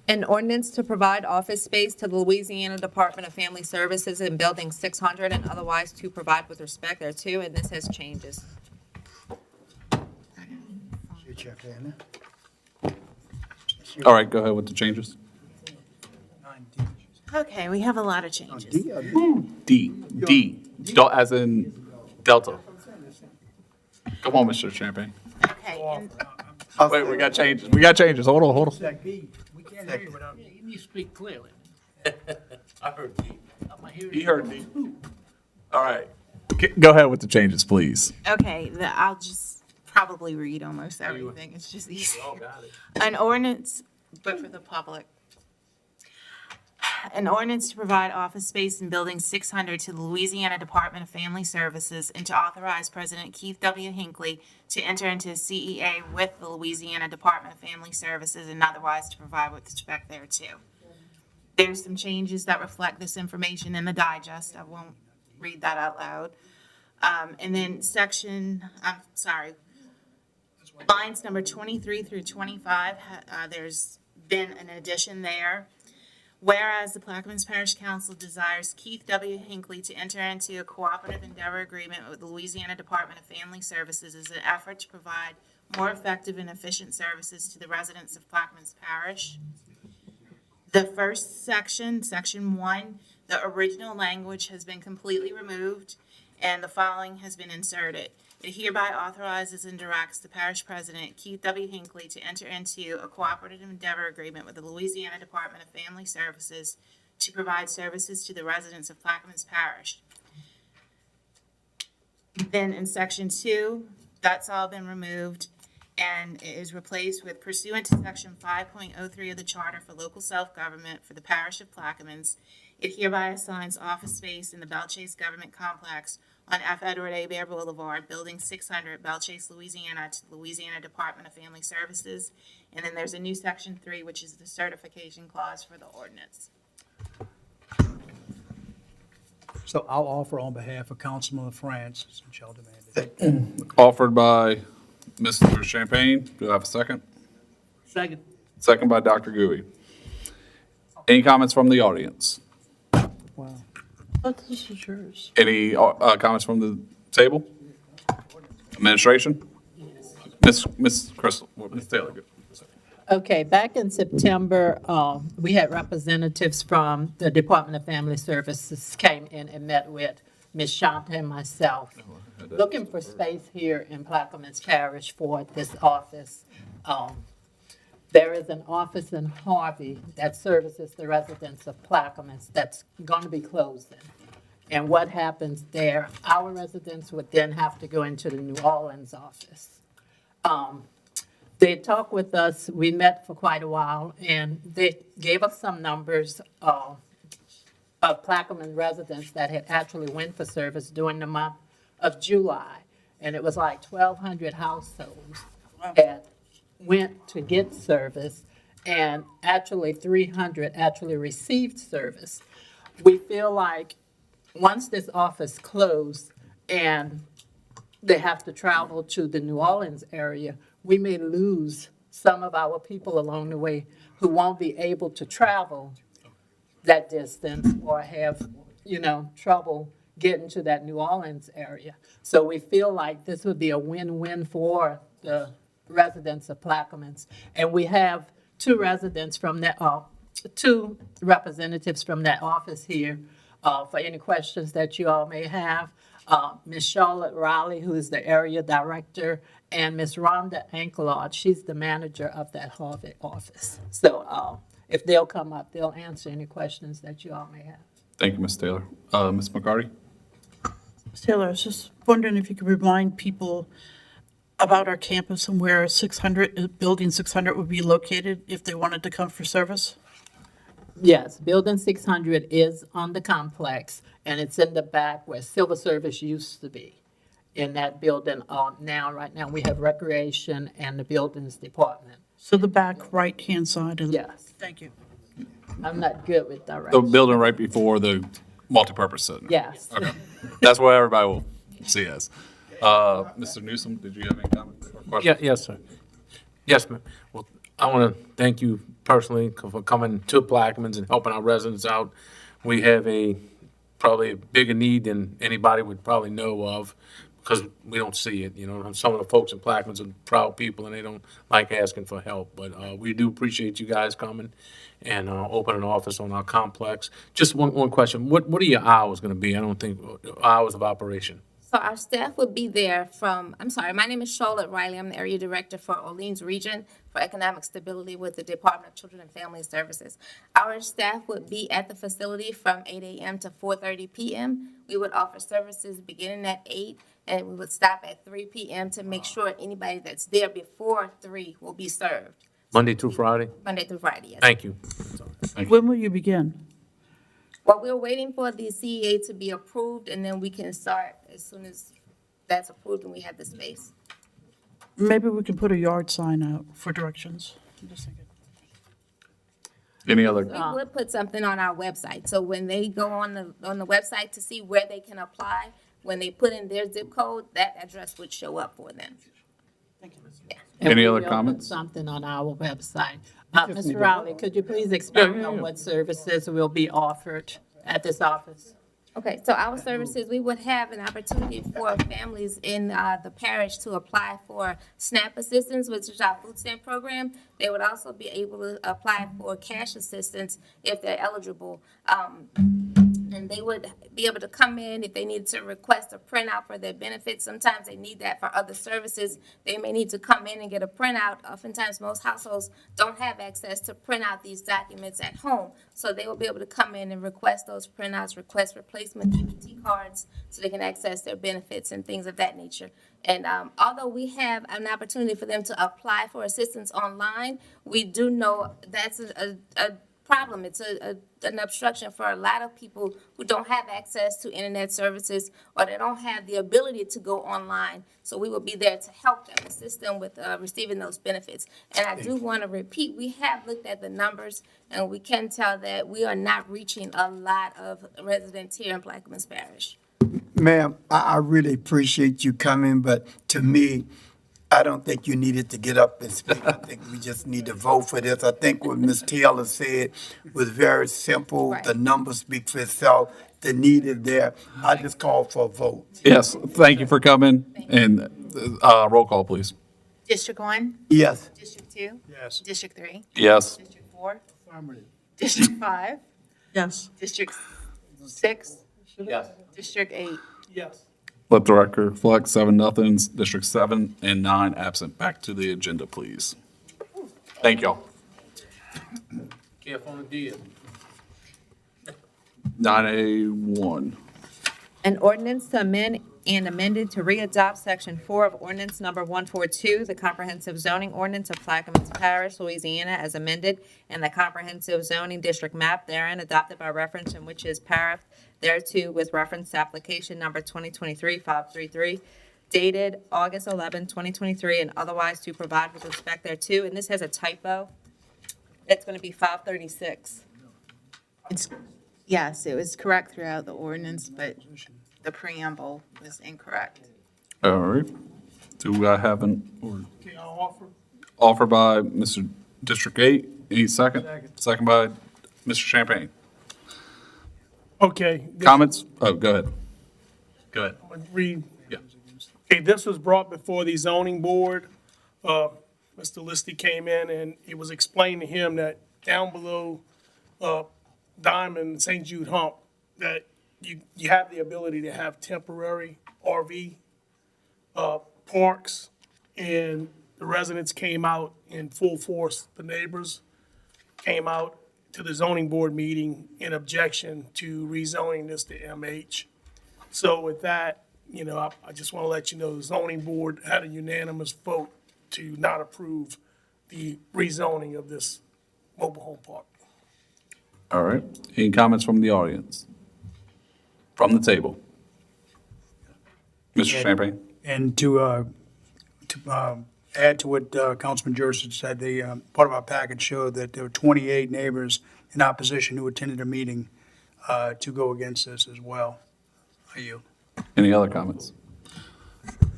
An ordinance to provide office space to the Louisiana Department of Family Services in Building 600 and otherwise to provide with respect thereto, and this has changes. You check that now. All right, go ahead with the changes. Okay, we have a lot of changes. D or D? D, as in Delta. Come on, Mr. Champagne. Okay, and Wait, we got changes. Hold on. B. We can't hear you without. You need to speak clearly. I heard D. He heard D. All right. Go ahead with the changes, please. okay, I'll just probably read almost everything. It's just easy. An ordinance, but for the public. An ordinance to provide office space in Building 600 to the Louisiana Department of Family Services and to authorize President Keith W. Hinckley to enter into a CEA with the Louisiana Department of Family Services and otherwise to provide with respect thereto. There's some changes that reflect this information in the digest. I won't read that out loud. And then lines number 23 through 25, there's been an addition there. Whereas the Plaquemines Parish Council desires Keith W. Hinckley to enter into a cooperative endeavor agreement with the Louisiana Department of Family Services as an effort to provide more effective and efficient services to the residents of Plaquemines Parish. The first section, section 1, the original language has been completely removed and the following has been inserted. It hereby authorizes and directs the parish president, Keith W. Hinckley, to enter into a cooperative endeavor agreement with the Louisiana Department of Family Services to provide services to the residents of Plaquemines Parish. Then in section 2, that's all been removed and it is replaced with pursuant to section 5.03 of the Charter for Local Self-Government for the Parish of Plaquemines, it hereby assigns office space in the Belchase Government Complex on F. Edward A. Bear Boulevard, Building 600, Belchase, Louisiana, to the Louisiana Department of Family Services. And then there's a new section 3, which is the certification clause for the ordinance. So I'll offer on behalf of Councilman France, since y'all demanded it. Offered by Mr. Champagne. Do I have a second? Second. Second by Dr. Gui. Any comments from the audience? Wow. But this is yours. Any comments from the table? Administration? Ms. Crystal, Ms. Taylor. Go. Okay, back in September, we had representatives from the Department of Family Services came in and met with Ms. Shanta and myself, looking for space here in Plaquemines Parish for this office. There is an office in Harvey that services the residents of Plaquemines that's going to be closing. And what happens there, our residents would then have to go into the New Orleans office. They talked with us, we met for quite a while, and they gave us some numbers of Plaquemine residents that had actually went for service during the month of July. And it was like 1,200 households that went to get service, and actually 300 actually received service. We feel like once this office closed and they have to travel to the New Orleans area, we may lose some of our people along the way who won't be able to travel that distance or have, trouble getting to that New Orleans area. So we feel like this would be a win-win for the residents of Plaquemines. And we have two residents from that, two representatives from that office here for any questions that you all may have. Ms. Charlotte Riley, who is the area director, and Ms. Rhonda Ankelard, she's the manager of that Harvey office. So if they'll come up, they'll answer any questions that you all may have. Thank you, Ms. Taylor. Ms. McCarty? Ms. Taylor, I was just wondering if you could remind people about our campus and where Building 600 would be located if they wanted to come for service? Yes, Building 600 is on the complex, and it's in the back where Civil Service used to be. In that building, right now, we have Recreation and the Buildings Department. So the back right-hand side of the... Yes, Thank you. I'm not good with The directions. building right before the multipurpose center? Yes. Okay. That's where everybody will see us. Mr. Newsom, did you have any comments or questions? Yes, sir. Yes, ma'am. Well, I want to thank you personally for coming to Plaquemines and helping our residents out. We have probably a bigger need than anybody would probably know of because we don't see it, Some of the folks in Plaquemines are proud people and they don't like asking for help. But we do appreciate you guys coming and opening an office on our complex. Just one question. What are your hours going to be? I don't think hours of operation. So our staff would be there my name is Charlotte Riley. I'm the area director for Orleans Region for Economic Stability with the Department of Children and Family Services. Our staff would be at the facility from 8 a.m. to 4:30 p.m. We would offer services beginning at 8, and we would stop at 3 p.m. to make sure anybody that's there before 3 will be served. Monday through Friday? Monday through Friday, yes. Thank you. When will you begin? Well, we're waiting for the CEA to be approved, and then we can start as soon as that's approved and we have the space. Maybe we can put a yard sign out for directions. I'm just thinking. Any other? We would put something on our website, so when they go on the website to see where they can apply, when they put in their zip code, that address would show up for them. And Any we other will put comments? something on our website. Ms. Riley, could you please explain on what services will be offered at this office? Okay, so our services, we would have an opportunity for families in the parish to apply for SNAP assistance, which is our food stamp program. They would also be able to apply for cash assistance if they're eligible. And they would be able to come in if they need to request a printout for their benefits. Sometimes they need that for other services. They may need to come in and get a printout. Oftentimes, most households don't have access to print out these documents at home. So they will be able to come in and request those printouts, request replacement EBT cards so they can access their benefits and things of that nature. And although we have an opportunity for them to apply for assistance online, we do know that's a problem. It's an obstruction for a lot of people who don't have access to internet services or they don't have the ability to go online. So we will be there to help them, assist them with receiving those benefits. And I do want to repeat, we have looked at the numbers and we can tell that we are not reaching a lot of residents here in Plaquemines Parish. Ma'am, I really appreciate you coming, but to me, I don't think you needed to get up and speak. I think we just need to vote for this. I think what Ms. Taylor said was very simple. Right. The numbers speak for itself. The need is there. I just call for a vote. Yes, thank you for coming, and roll call, please. District 1, Yes. District 2, Yes. District 3, Yes. District 4, Affirmative. District 5, Yes. District 6, Yes. District 8. Yes. Let the record reflect 7-0, District 7 and 9 absent. Back to the agenda, please. Thank y'all. Careful on the deal. 9A1. An ordinance to amend and amended to readopt Section 4 of Ordinance Number 142, the Comprehensive Zoning Ordinance of Plaquemines Parish, Louisiana, as amended, and the Comprehensive Zoning District Map therein adopted by reference and which is paraphrased thereto with reference to application number 2023-533, dated August 11, 2023, and otherwise to provide with respect thereto. And this has a typo. It's going to be 536. Yes, it was correct throughout the ordinance, but the preamble was incorrect. All right. Do I have an or Okay, I'll offer. offer by Mr. District 8? Any second? Second by Mr. Champagne. Okay. Comments? Oh, go ahead. Go ahead. I'm gonna read. Yeah. Okay, this was brought before the zoning board. Mr. Listy came in and it was explained to him that down below, Diamond, St. Jude Hump, that you have the ability to have temporary RV, parks. And the residents came out in full force, the neighbors came out to the zoning board meeting in objection to rezoning this to MH. So with that, I just want to let you know, the zoning board had a unanimous vote to not approve the rezoning of this mobile home park. All right. Any comments from the audience? From the table? Mr. Champagne? And to add to what Councilman Jurist said, the part of our package showed that there were 28 neighbors in opposition who attended a meeting to go against this as well. Are you? Any other comments?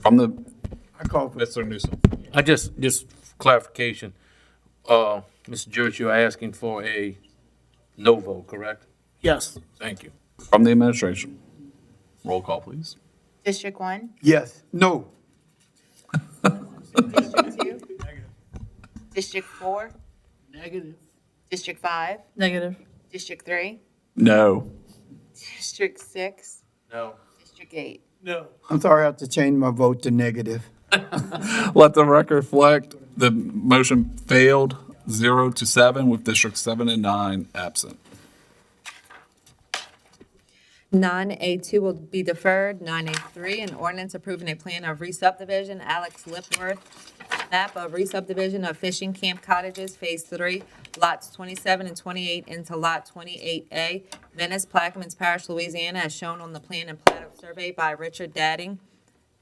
From the, I call for Mr. Newsom. I just clarification. Mr. Jurich, you're asking for a no vote, correct? Yes. Thank you. From the administration. Roll call, please. District 1, Yes. No. District 2, District 4, Negative. District 5, Negative. District 3, No. District 6, No. District 8. No. I'm sorry, I have to change my vote to negative. Let the record reflect the motion failed 0-7 with District 7 and 9 absent. 9A2 will be deferred. 9A3, an ordinance approving a plan of re-subdivision, Alex Lipworth, map of re-subdivision of Fishing Camp Cottages, Phase 3, lots 27 and 28 into Lot 28A, Venice, Plaquemines Parish, Louisiana, as shown on the plan and plat of survey by Richard Dadding,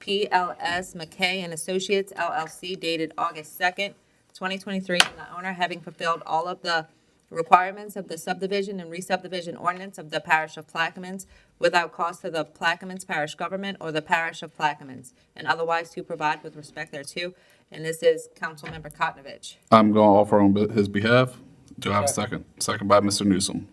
PLS McKay and Associates LLC, dated August 2nd, 2023, and the owner having fulfilled all of the requirements of the subdivision and re-subdivision ordinance of the parish of Plaquemines without cost to the Plaquemines parish government or the parish of Plaquemines, and otherwise to provide with respect thereto. And this is Councilmember Kotnovich. I'm going to offer on his behalf. Do I have a second? Second by Mr. Newsom.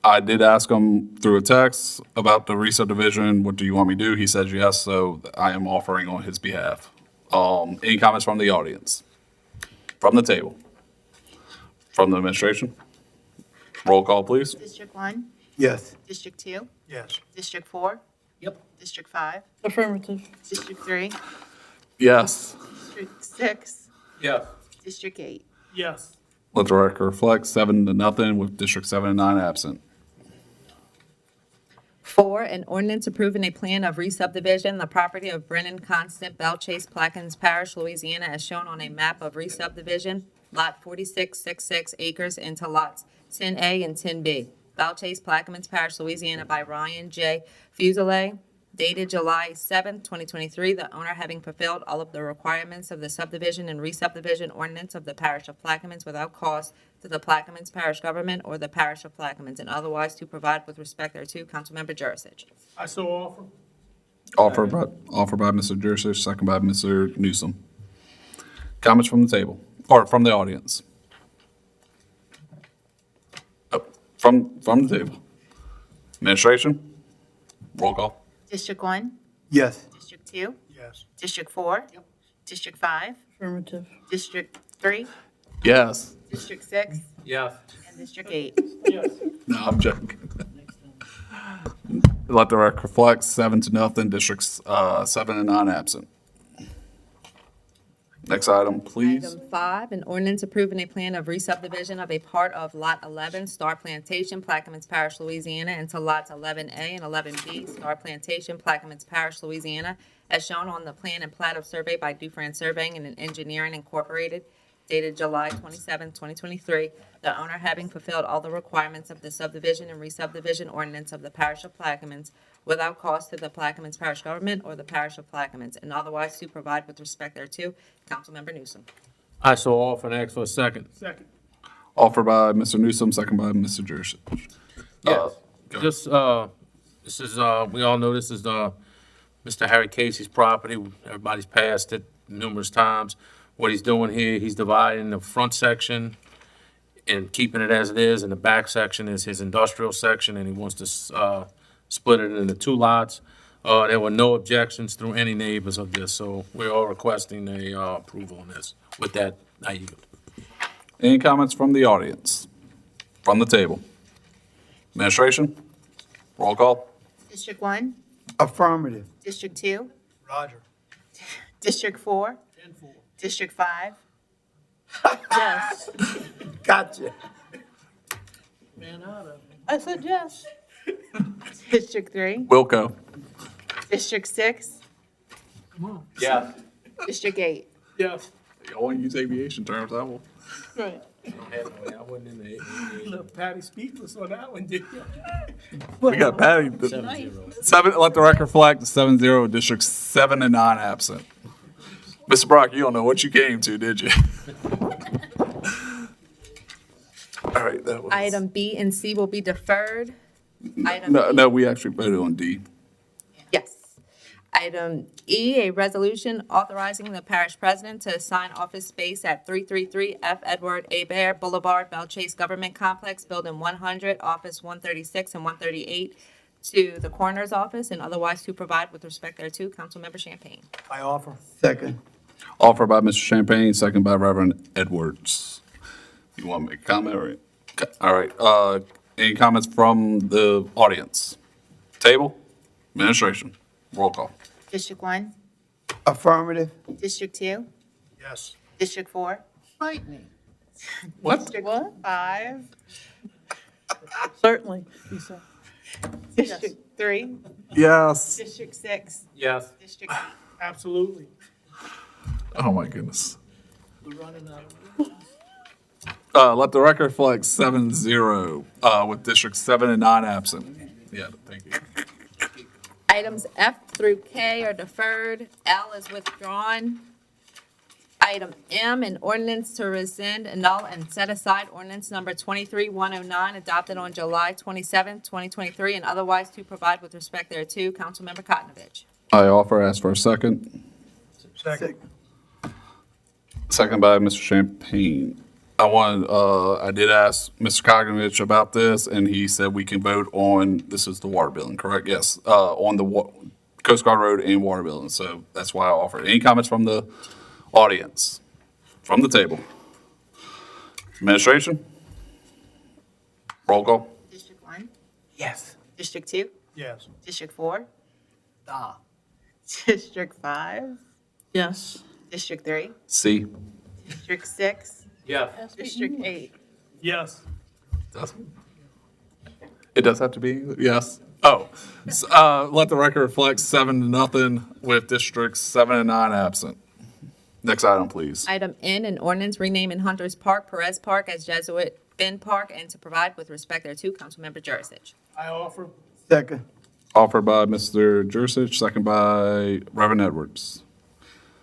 I did ask him through a text about the re-subdivision. What do you want me to do? He says yes, so I am offering on his behalf. Any comments from the audience? From the table? From the administration? Roll call, please. District 1, Yes. District 2, yes. District 4, Yep. District 5, Affirmative. District 3, Yes. District 6, Yeah. District 8. Yes. Let the record reflect 7-0 with District 7 and 9 absent. 4, an ordinance approving a plan of re-subdivision, the property of Brennan Constant, Belchase, Plaquemines Parish, Louisiana, as shown on a map of re-subdivision Lot 4666 acres into lots 10A and 10B. Belchase, Plaquemines Parish, Louisiana by Ryan J. Fuselier, dated July 7, 2023, the owner having fulfilled all of the requirements of the subdivision and re-subdivision ordinance of the parish of Plaquemines without cost to the Plaquemines Parish government or the parish of Plaquemines, and otherwise to provide with respect thereto. Councilmember Jurisic. I so offer. Offered by Mr. Jurisic, second by Mr. Newsom. Comments from the table, or from the audience? Oh, from the table. Administration? Roll call. District 1, Yes. District 2, Yes. District 4, District 5, Affirmative. District 3, Yes. District 6, Yes. and District 8. No, I'm joking. Let the record reflect 7-0, districts 7 and 9 absent. Next item, please. Item 5, an ordinance approving a plan of re-subdivision of a part of Lot 11, Star Plantation, Plaquemines Parish, Louisiana, into lots 11A and 11B, Star Plantation, Plaquemines Parish, Louisiana, as shown on the plan and plat of survey by Dufresne Surveying and Engineering Incorporated, dated July 27, 2023, the owner having fulfilled all the requirements of the subdivision and re-subdivision ordinance of the parish of Plaquemines without cost to the Plaquemines Parish government or the parish of Plaquemines, and otherwise to provide with respect thereto. Councilmember Newsom. I so offer and ask for a second. Second. Offered by Mr. Newsom, second by Mr. Jurisic. Yes. Just, this is, we all know this is, Mr. Harry Casey's property. Everybody's passed it numerous times. What he's doing here, he's dividing the front section and keeping it as it is, and the back section is his industrial section, and he wants to, split it into 2 lots. There were no objections through any neighbors of this, so we're all requesting a, approval on this. With that, I yield. Any comments from the audience? From the table? Administration? Roll call. District 1, Affirmative. District 2, Roger. District 4, District 5, Yes. Gotcha. I said yes. District 3, Wilco. District 6, Yeah. District 8. Yes. Y'all want to use aviation terms, I will. Right. I wasn't in the. Look, Patty speechless on that one, did you? We got Patty. Seven, let the record reflect 7-0, districts 7 and 9 absent. Mr. Brock, you don't know what you came to, did you? All right, that was. Item B and C will be deferred. Item E. No, we actually voted on D. Yes. Item E, a resolution authorizing the parish president to assign office space at 333 F. Edward A. Bear Boulevard, Belchase Government Complex, Building 100, Office 136 and 138, to the coroner's office, and otherwise to provide with respect thereto. Councilmember Champagne. I offer. Second. Offered by Mr. Champagne, second by Reverend Edwards. You want to make a comment, or? Okay, all right, any comments from the audience? Table? Administration? Roll call. District 1, Affirmative. District 2, Yes. District 4, Frightening. District 5, Certainly. He said. District 3, Yes. District 6, Yes. District 8. Absolutely. Oh, my goodness. Let the record reflect 7-0, with districts 7 and 9 absent. Yeah, thank you. Items F through K are deferred. L is withdrawn. Item M, an ordinance to rescind, annul, and set aside ordinance number 23-109 adopted on July 27, 2023, and otherwise to provide with respect thereto. Councilmember Kotnovich. I offer, ask for a second. Second. Second by Mr. Champagne. I did ask Mr. Kognovich about this, and he said we can vote on, this is the water billing, correct? Yes, on the Coast Guard Road and water billing, so that's why I offered. Any comments from the audience? From the table? Administration? Roll call. District 1, Yes. District 2, Yes. District 4, District 5, Yes. District 3, C. District 6, Yes. District 8. Yes. It does have to be, yes. Oh, let the record reflect 7-0 with districts 7 and 9 absent. Next item, please. Item N, an ordinance renaming Hunters Park, Perez Park as Jesuit Bend Park and to provide with respect thereto. Councilmember Jurisic. I offer. Second. Offered by Mr. Jurisic, second by Reverend Edwards.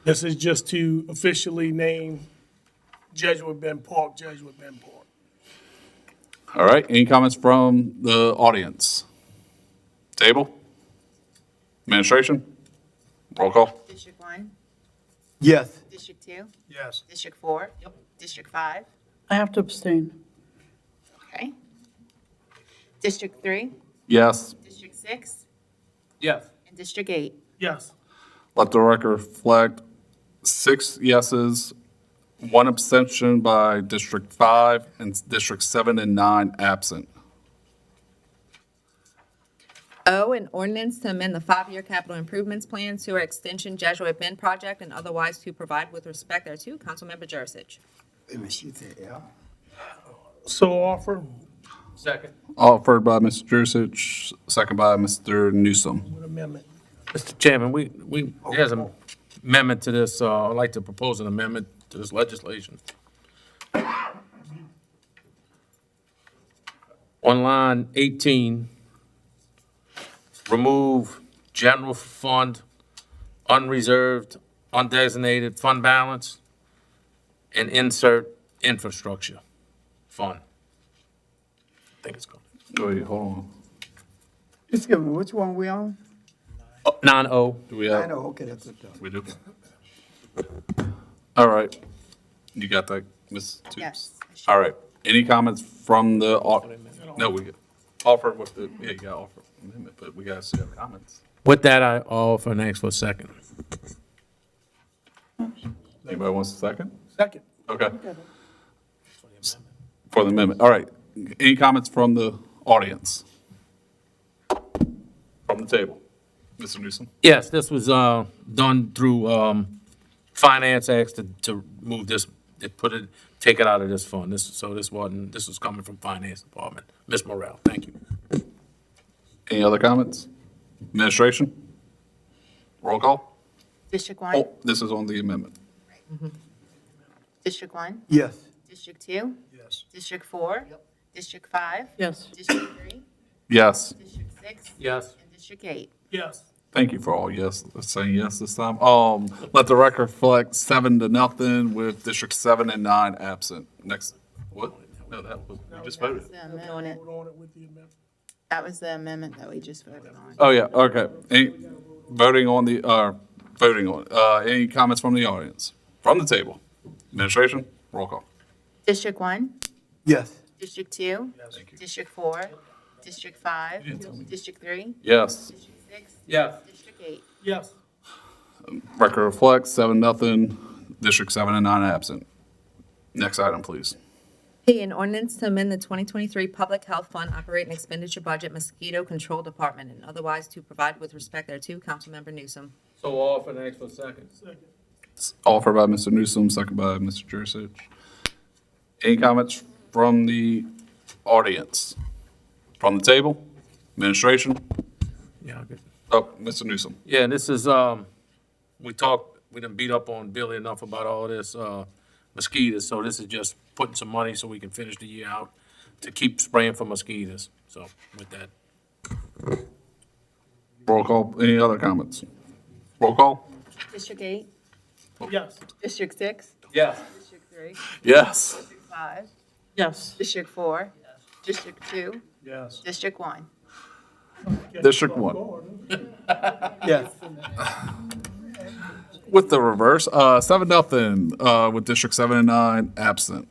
This is just to officially name Jesuit Bend Park, Jesuit Bend Park. All right, any comments from the audience? Table? Administration? Roll call. District 1, Yes. District 2, Yes. District 4. District 5, I have to abstain. okay. District 3, Yes. District 6, Yes. and District 8. Yes. Let the record reflect 6 yeses, 1 abstention by District 5, and District 7 and 9 absent. O, an ordinance to amend the 5-year capital improvements plan, sewer extension Jesuit Bend project, and otherwise to provide with respect thereto. Councilmember Jurisic. Wait a minute, she said L. So offer Second. Offered by Mr. Jurisic, second by Mr. Newsom. with amendment. Mr. Chairman, there's an amendment to this, I'd like to propose an amendment to this legislation. On line 18, remove general fund, unreserved, undesignated fund balance, and insert infrastructure fund. I think it's called. Wait, hold on. Excuse me, which one we on? 9-0. Do we I have? know, okay, that's it. We do. All right. You got that, Ms. Toops? Yes. All right. Any comments from the, no, we offer with the, yeah, you got offer amendment, but we got to have comments. With that, I offer and ask for a second. Anybody wants a second? Second. Okay. For the amendment. All right. Any comments from the audience? From the table? Mr. Newsom? Yes, this was done through Finance Acts to move this, take it out of this fund. This was coming from Finance Department. Ms. Morrell, thank you. Any other comments? Administration? Roll call? District 1, Oh, this is on the amendment. District 1, Yes. District 2. Yes. District 4. District 5. Yes. District 3, Yes. District 6. Yes. And District 8. Yes. Thank you for all yes, saying yes this time. Let the record reflect 7-0 with District 7 and 9 absent. Next, what? No, that was, we just voted. The amendment. Vote on it with the amendment. That was the amendment that we just voted on. Oh, yeah, okay. Voting on, any comments from the audience? From the table? Administration, roll call. District 1, Yes. District 2. District 4. District 5. District 3. Yes. District 6. Yes. District 8. Yes. Record reflects 7-0, District 7 and 9 absent. Next item, please. P, an ordinance to amend the 2023 Public Health Fund operating expenditure budget mosquito control department and otherwise to provide with respect thereto. Councilmember Newsom. So offer and ask for a second. Offered by Mr. Newsom, second by Mr. Jurisic. Any comments from the audience? From the table? Administration? Yeah, okay. Oh, Mr. Newsom. Yeah, and this is, we done beat up on Billy enough about all this, mosquitoes, so this is just putting some money so we can finish the year out to keep spraying for mosquitoes. So with that, Roll call. Any other comments? Roll call? District 8. Yes. District 6. yes. District 3. Yes. District 5. Yes. District 4. District 2. Yes. District 1. District 1. Yes. With the reverse, 7-0, with District 7 and 9 absent.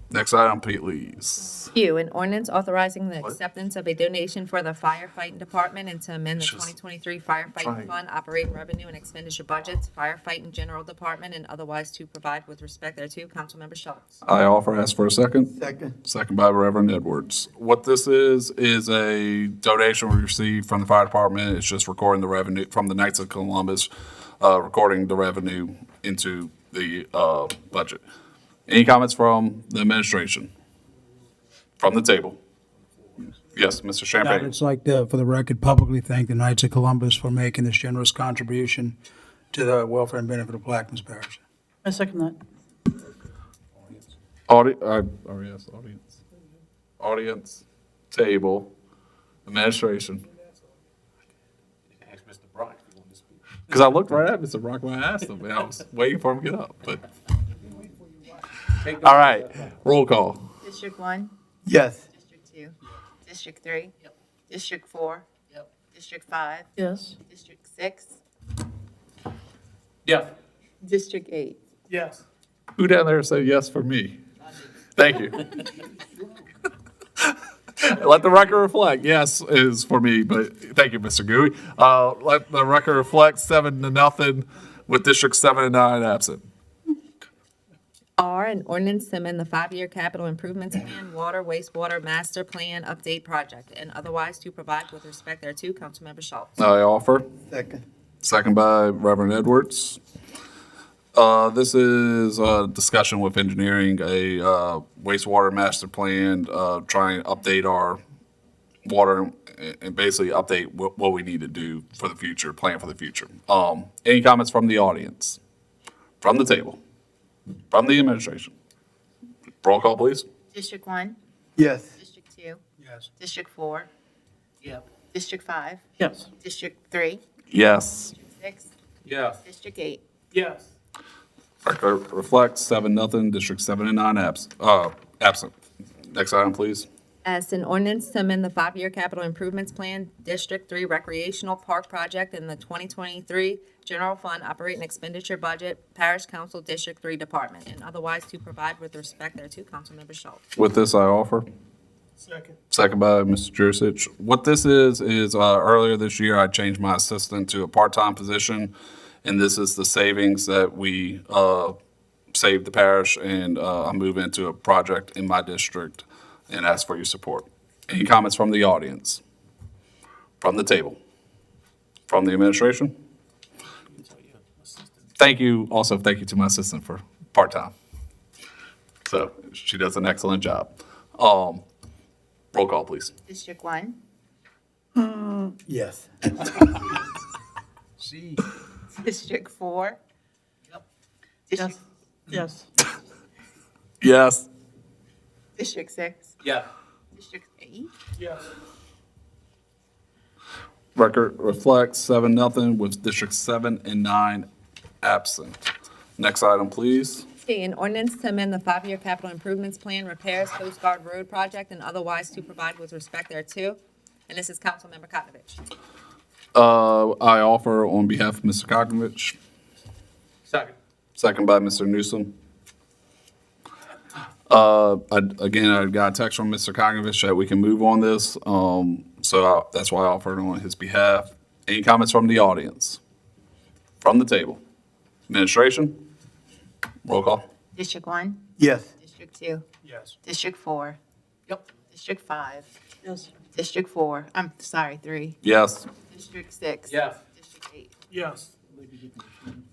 Next item, please. Q, an ordinance authorizing the acceptance of a donation for the firefighting department and to amend the 2023 firefighting fund operating revenue and expenditure budgets, firefighting general department, and otherwise to provide with respect thereto. Councilmember Schultz. I offer, ask for a second. Second. Second by Reverend Edwards. What this is a donation we received from the fire department. It's just recording the revenue from the Knights of Columbus, recording the revenue into the budget. Any comments from the administration? From the table? Yes, Mr. I'd Champagne. just like to, for the record, publicly thank the Knights of Columbus for making this generous contribution to the welfare and benefit of Blackman's Parish. I second that. Audience, table, administration. Ask Mr. Brock if he wanted to speak. Because I looked right at Mr. Brock when I asked him, and I was waiting for him to get up, but. All right, roll call. District 1, Yes. District 2, District 3, District 4, District 5, Yes. District 6, Yeah. District 8. Yes. Who down there said yes for me? Thank you. Let the record reflect, yes is for me, but thank you, Mr. Gooey. Let the record reflect 7-0 with District 7 and 9 absent. R, an ordinance to amend the 5-year capital improvements plan, water, wastewater master plan update project, and otherwise to provide with respect thereeto. Councilmember Schultz. I offer. Second. Second by Reverend Edwards. This is a discussion with engineering, a wastewater master plan, trying to update our water and basically update what we need to do for the future, plan for the future. Any comments from the audience? From the table? From the administration? Roll call, please. District 1, Yes. District 2, Yes. District 4, Yep. District 5, Yes. District 3, Yes. 6, Yeah. District 8. Yes. Record reflects 7-0, District 7 and 9 absent. Next item, please. As an ordinance to amend the 5-year capital improvements plan, District 3 recreational park project in the 2023 general fund operating expenditure budget, Parish Council District 3 Department, and otherwise to provide with respect thereto. Councilmember Schultz. With this, I offer. Second. Second by Mr. Jurisic. What this is earlier this year, I changed my assistant to a part-time position, and this is the savings that we saved the parish, and I move into a project in my district and ask for your support. Any comments from the audience? From the table? From the administration? Thank you, also thank you to my assistant for part-time. So she does an excellent job. Roll call, please. District 1, Yes. District 4. District, Yes. Yes. District 6, Yeah. District 8. Yes. Record reflects 7-0 with District 7 and 9 absent. Next item, please. C, an ordinance to amend the 5-year capital improvements plan, repairs, Coast Guard Road project, and otherwise to provide with respect thereto. And this is Councilmember Kokavich. I offer on behalf of Mr. Kokrovich. Second. Second by Mr. Newsom. Again, I got a text from Mr. Kokrovich that we can move on this, so that's why I offered on his behalf. Any comments from the audience? From the table? Administration? Roll call. District 1, Yes. District 2, Yes. District 4. Yep. District 5, Yes. District 4, 3, Yes. District 6. Yeah. District 8. Yes.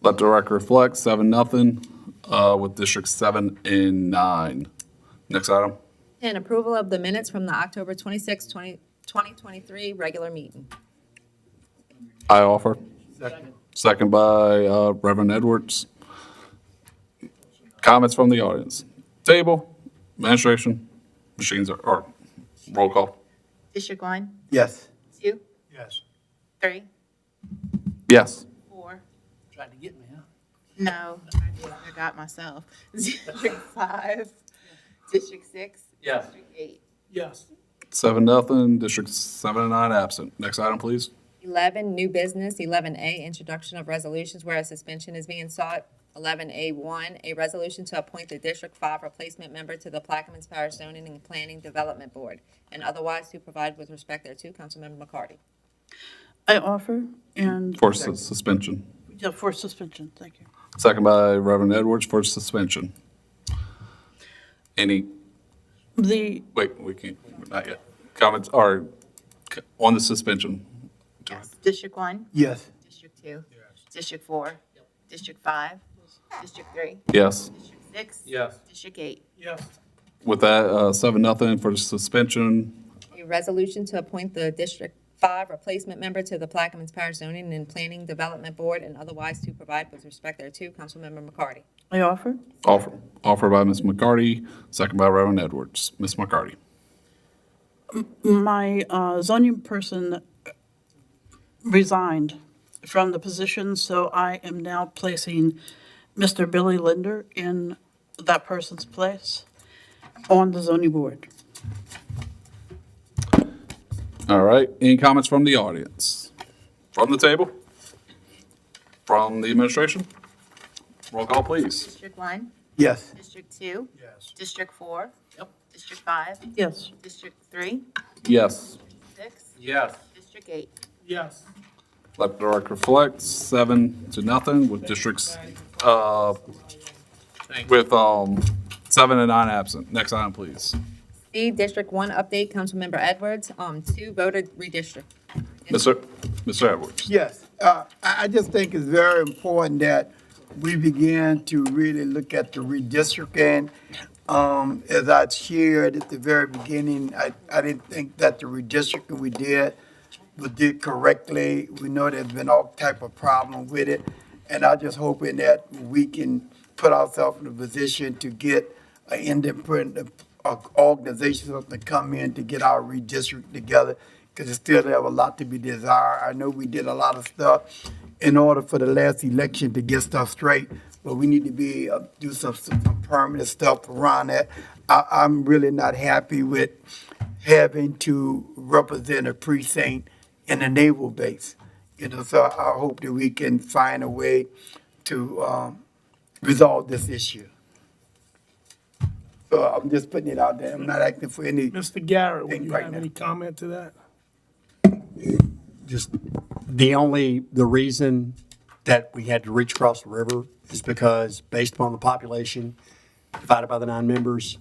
Let the record reflect 7-0 with District 7 and 9. Next item. And approval of the minutes from the October 26, 2023 regular meeting. I offer. Second by Reverend Edwards. Comments from the audience? Table, administration, machines or roll call. District 1, Yes. 2, Yes. 3, Yes. 4. Tried to get me, huh? No, I got myself. District 5, District 6. Yeah. District 8. Yes. 7-0, District 7 and 9 absent. Next item, please. 11, new business. 11A, introduction of resolutions where a suspension is being sought. 11A1, a resolution to appoint the District 5 replacement member to the Plaquemines Parish Zoning and Planning Development Board, and otherwise to provide with respect thereto. Councilmember McCarty. I offer and. For suspension. Yeah, for suspension, thank you. Second by Reverend Edwards for suspension. Any, The, wait, we can't, not yet. Comments are on the suspension. District 1, Yes. District 2, District 4, District 5, District 3, Yes. District 6. Yes. District 8. Yes. With that, 7-0 for suspension. A resolution to appoint the District 5, replacement member to the Plaquemines Parish Zoning and Planning Development Board and otherwise to provide with respect thereto. Councilmember McCarty. I offer. Offered by Ms. McCarty, second by Reverend Edwards. Ms. McCarty. My zoning person resigned from the position, so I am now placing Mr. Billy Linder in that person's place on the zoning board. All right, any comments from the audience? From the table? From the administration? Roll call, please. District 1? Yes. District 2? Yes. District 4? Yep. District 5? Yes. District 3? Yes. 6? Yes. District 8? Yes. Let the record reflect, 7-0 with districts, with 7 and 9 absent. Next item, please. C, District 1 update, Councilmember Edwards. 2, voter redistrict. Mr. Edwards. Yes, I just think it's very important that we begin to really look at the redistricting. As I shared at the very beginning, I didn't think that the redistricting we did correctly. We know there's been all type of problem with it, and I'm just hoping that we can put ourselves in a position to get an independent organization to come in to get our redistrict together, because it still have a lot to be desired. I know we did a lot of stuff in order for the last election to get stuff straight, but we need to do some permanent stuff around that. I'm really not happy with having to represent a precinct in a naval base. So I hope that we can find a way to resolve this issue. So I'm just putting it out there. I'm not asking for any. Mr. Garrett, would you Right have now. any comment to that? Just the reason that we had to reach across the river is because based upon the population divided by the 9 members,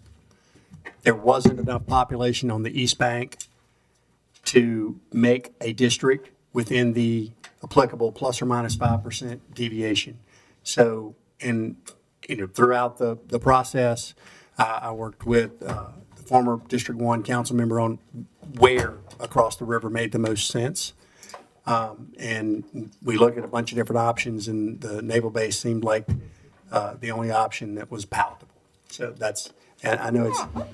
there wasn't enough population on the East Bank to make a district within the applicable plus or minus 5% deviation. So, throughout the process, I worked with the former District 1 council member on where across the river made the most sense. And we looked at a bunch of different options, and the naval base seemed like the only option that was palatable. So and I know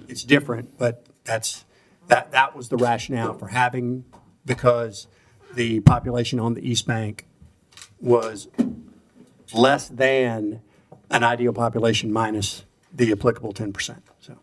it's different, but that was the rationale for having, because the population on the East Bank was less than an ideal population minus the applicable 10%. So,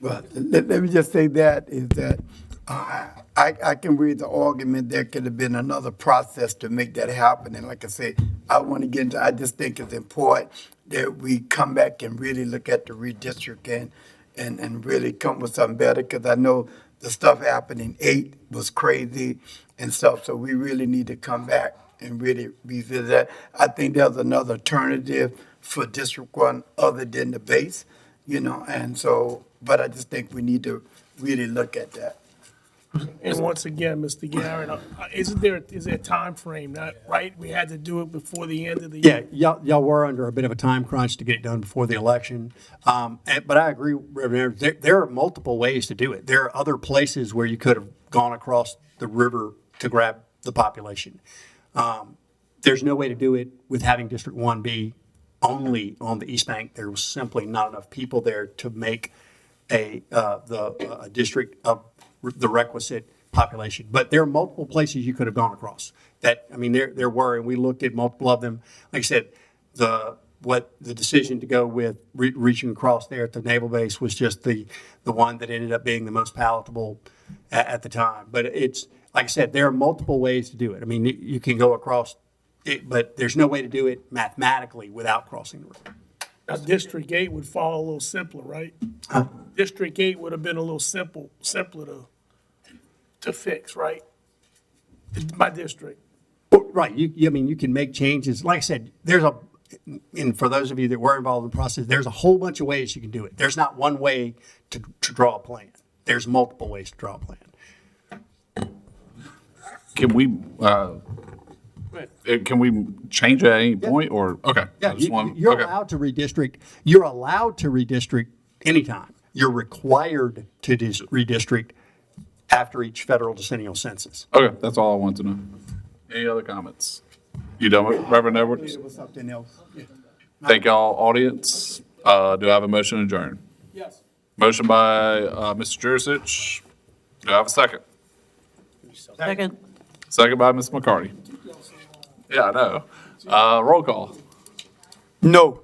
Well, let me just say that is that I can read the argument. There could have been another process to make that happen. And like I say, I want to get into, I just think it's important that we come back and really look at the redistricting and really come with something better, because I know the stuff happened in 8 was crazy and stuff. So we really need to come back and really revisit that. I think there's another alternative for District 1 other than the base, and so, but I just think we need to really look at that. And once again, Mr. Garrett, is there a time frame? Not right? We had to do it before the end of the year. yeah, y'all were under a bit of a time crunch to get it done before the election. But I agree, Reverend Edwards, there are multiple ways to do it. There are other places where you could have gone across the river to grab the population. There's no way to do it with having District 1 be only on the East Bank. There was simply not enough people there to make a district of the requisite population. But there are multiple places you could have gone across. There were, and we looked at multiple of them. Like I said, the decision to go with reaching across there at the naval base was just the one that ended up being the most palatable at the time. But it's, like I said, there are multiple ways to do it. You can go across it, but there's no way to do it mathematically without crossing the river. Now, District 8 would fall a little simpler, right? District 8 would have been a little simpler to fix, right? My district. Right, you can make changes. Like I said, and for those of you that were involved in the process, there's a whole bunch of ways you can do it. There's not one way to draw a plan. There's multiple ways to draw a plan. Can we change at any point, or, okay? Yeah, you're allowed to redistrict. You're allowed to redistrict anytime. You're required to redistrict after each federal decennial census. Okay, that's all I want to know. Any other comments? You done with Reverend Edwards? It was something else. Thank y'all, audience. Do I have a motion to adjourn? Yes. Motion by, Mr. Jurcich. Do I have a second? Second. Second by Ms. McCarty. Yeah, I know. Roll call. No.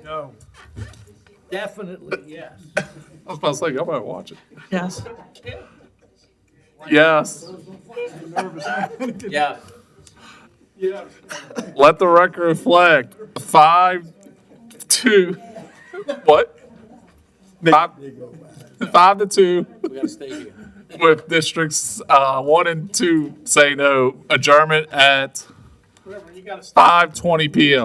No. Definitely, yes. I was about to say, y'all better watch it. Yes. Yes. Yeah. Let the record reflect 5-2. What? 5-2 We gotta stay here. with districts 1 and 2 say no. Adjournment at 5:20 PM.